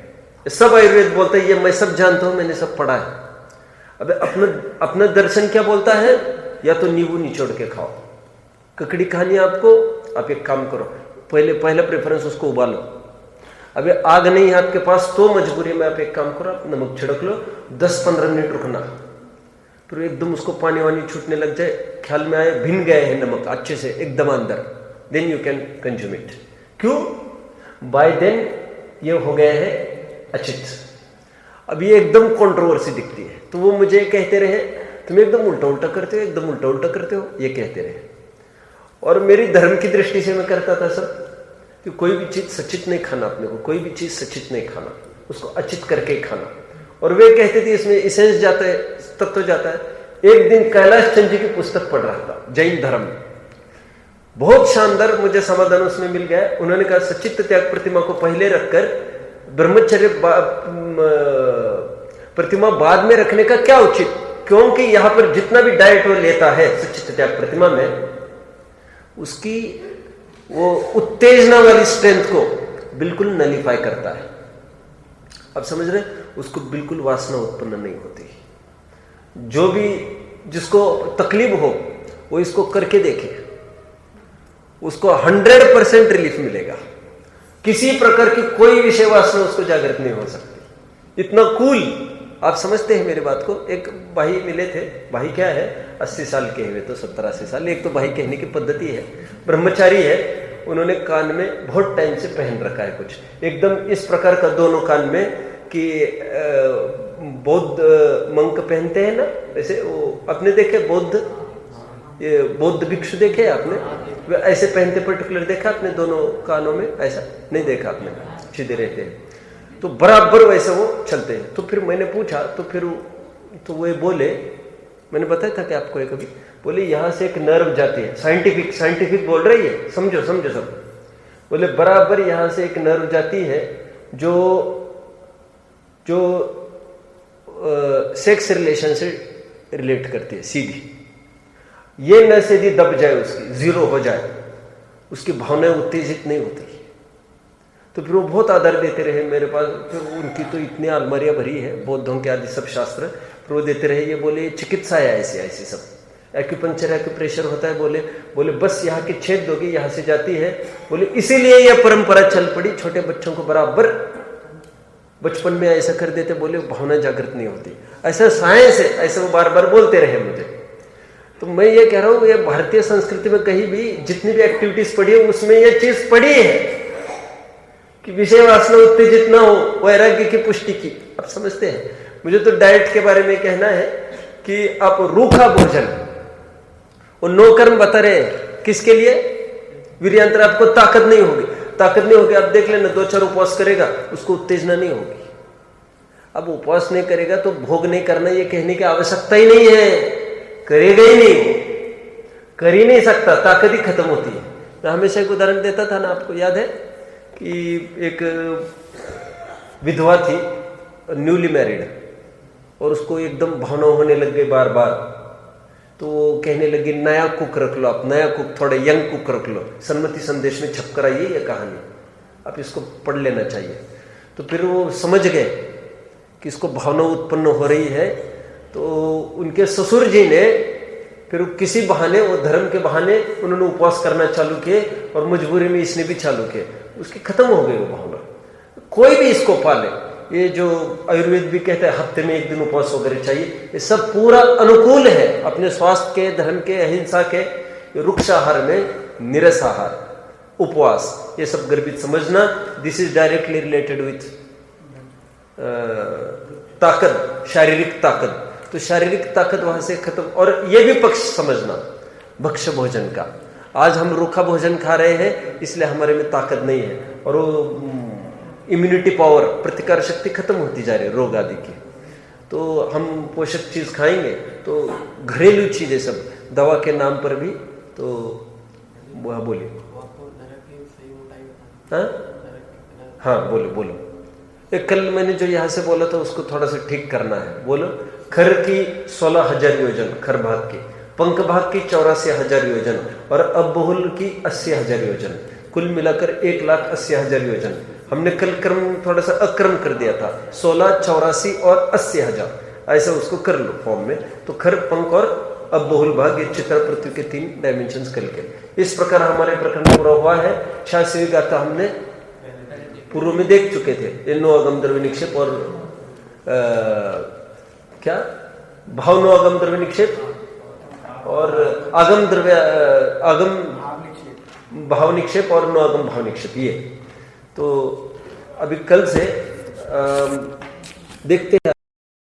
सब आयुर्वेद बोलता है, ये मैं सब जानता हूं, मैंने सब पढ़ा है। अब अपना दर्शन क्या बोलता है? या तो नींबू निचोड़ के खाओ। ककड़ी खानी है आपको, आप एक काम करो, पहला प्रेफरेंस उसको उबालो। अबे आग नहीं है आपके पास तो मजबूरी में आप एक काम करो, आप नमक छिड़क लो, 10-15 मिनट रुकना, फिर एकदम उसको पानी वानी छूटने लग जाए, ख्याल में आए भिन गए हैं नमक अच्छे से एकदम अंदर, then you can consume it. क्यों? बाय देन ये हो गया है अचित। अब ये एकदम कंट्रोवर्सी दिखती है, तो वो मुझे कहते रहे तुम एकदम उल्टा उल्टा करते हो, एकदम उल्टा उल्टा करते हो, ये कहते रहे। और मेरी धर्म की दृष्टि से मैं करता था सब कि कोई भी चीज सचित नहीं खाना, अपने को कोई भी चीज सचित नहीं खाना, उसको अचित करके ही खाना। और वे कहते थे इसमें इसेंस जाता है, तत्व जाता है। एक दिन कैलाश चंद जी की पुस्तक पढ़ रहा था, जैन धर्म, बहुत शानदार मुझे समाधान उसमें मिल गया। उन्होंने कहा सचित्त त्याग प्रतिमा को पहले रखकर ब्रह्मचर्य प्रतिमा बाद में रखने का क्या उचित? क्योंकि यहां पर जितना भी डाइट वो लेता है सचित्त त्याग प्रतिमा में, उसकी वो उत्तेजना वाली स्ट्रेंथ को बिल्कुल नलीफाई करता है। अब समझ रहे? उसको बिल्कुल वासना उत्पन्न नहीं होती। जो भी जिसको तकलीफ हो वो इसको करके देखे, उसको 100% रिलीफ मिलेगा। किसी प्रकार की कोई विषय वासना उसको जागृत नहीं हो सकती। इतना कूल, आप समझते हैं मेरी बात को? एक भाई मिले थे, भाई क्या है 80 साल के हुए तो 70-80 साल। एक तो भाई कहने की पद्धति है, ब्रह्मचारी है, उन्होंने कान में बहुत टाइम से पहन रखा है कुछ एकदम इस प्रकार का, दोनों कान में, कि बौद्ध मंक पहनते हैं ना, वैसे वो अपने देखे बौद्ध, ये बौद्ध भिक्षु देखे आपने? वे ऐसे पहनते पर्टिकुलर देखा आपने दोनों कानों में? ऐसा नहीं देखा आपने, सीधे रहते हैं, तो बराबर वैसे वो चलते हैं। तो फिर मैंने पूछा, तो वो बोले, मैंने बताया था कि आपको एक कभी, बोले यहां से एक नर्व जाती है, साइंटिफिक बोल रही है, समझो सब। बोले बराबर यहां से एक नर्व जाती है जो सेक्स रिलेशन से रिलेट करती है सीधी। ये न सीधी दब जाए, उसकी जीरो हो जाए, उसकी भावनाएं उत्तेजित नहीं होती। तो फिर वो बहुत आदर देते रहे मेरे पास। फिर उनकी तो इतनी अलमारियां भरी है बौद्धों के आदि सब शास्त्र, फिर वो देते रहे। ये बोले चिकित्सा है ऐसी सब, एक्यूपंक्चर एक्यूप्रेशर होता है। बोले बस यहाँ के छेद दोगे, यहाँ से जाती है। बोले इसीलिए यह परंपरा चल पड़ी, छोटे बच्चों को बराबर बचपन में ऐसा कर देते, बोले भावना जागृत नहीं होती, ऐसा साइंस है, ऐसा वो बार बार बोलते रहे मुझे। तो मैं ये कह रहा हूँ, ये भारतीय संस्कृति में कहीं भी जितनी भी एक्टिविटीज पढ़ी है उसमें ये चीज पढ़ी है कि विषय वासना उत्तेजित ना हो, वैराग्य की पुष्टि की। आप समझते हैं? मुझे तो डाइट के बारे में कहना है कि आप रूखा भोजन और नो कर्म बता रहे हैं, किसके लिए? वीर्यांतर। आपको ताकत नहीं होगी, ताकत नहीं होगी, आप देख लेना 2-4 उपवास करेगा, उसको उत्तेजना नहीं होगी। अब उपवास नहीं करेगा तो भोग नहीं करना, ये कहने की आवश्यकता ही नहीं है, करेगा ही नहीं, कर ही नहीं सकता, ताकत ही खत्म होती है। मैं हमेशा एक उदाहरण देता था ना, आपको याद है कि एक विधवा थी, न्यूली मैरिड, और उसको एकदम भावना होने लग गई बार बार, तो वो कहने लगी नया कुक रख लो, आप नया कुक, थोड़े यंग कुक रख लो। सन्मति संदेश में छप कर आई है ये कहानी, आप इसको पढ़ लेना चाहिए। तो फिर वो समझ गए कि इसको भावना उत्पन्न हो रही है, तो उनके ससुर जी ने फिर किसी बहाने, वो धर्म के बहाने उन्होंने उपवास करना चालू किए, और मजबूरी में इसने भी चालू किए, उसकी खत्म हो गई वो भावना। कोई भी इसको पाले, ये जो आयुर्वेद भी कहता है हफ्ते में 1 दिन उपवास वगैरह चाहिए, ये सब पूरा अनुकूल है अपने स्वास्थ्य के, धर्म के, अहिंसा के। वृक्षाहार में निरसाहार, उपवास, ये सब गर्भित समझना। This is directly related with ताकत, शारीरिक ताकत। तो शारीरिक ताकत वहां से खत्म। और ये भी पक्ष समझना भक्ष्य भोजन का, आज हम रूखा भोजन खा रहे हैं इसलिए हमारे में ताकत नहीं है, और वो इम्यूनिटी पावर, प्रतिकार शक्ति खत्म होती जा रही है रोग आदि की। तो हम पोषक चीज खाएंगे तो घरेलू चीजें सब दवा के नाम पर भी, तो वह बोलिए। हाँ बोलो बोलो। एक कल मैंने जो यहाँ से बोला था उसको थोड़ा सा ठीक करना है, बोलो। खर की 16,000 योजन खर भाग की, पंख भाग की 84,000 योजन, और अबहुल की 80,000 योजन, कुल मिलाकर 1,80,000 योजन। हमने कल क्रम थोड़ा सा अक्रम कर दिया था, 16, 84 और 80,000, ऐसा उसको कर लो फॉर्म में। तो खर, पंख और अबहुल भाग, ये चित्रा पृथ्वी के 3 डायमेंशंस कल के। इस प्रकार हमारे प्रकरण पूरा हुआ है। शास्त्रीय गाथा हमने पूर्व में देख चुके थे, ये 9 आगम द्रव्य निक्षेप और क्या भाव 9 आगम द्रव्य निक्षेप और आगम द्रव्य आगम भाव निक्षेप और 9 आगम भाव निक्षेप, ये। तो अभी कल से देखते हैं।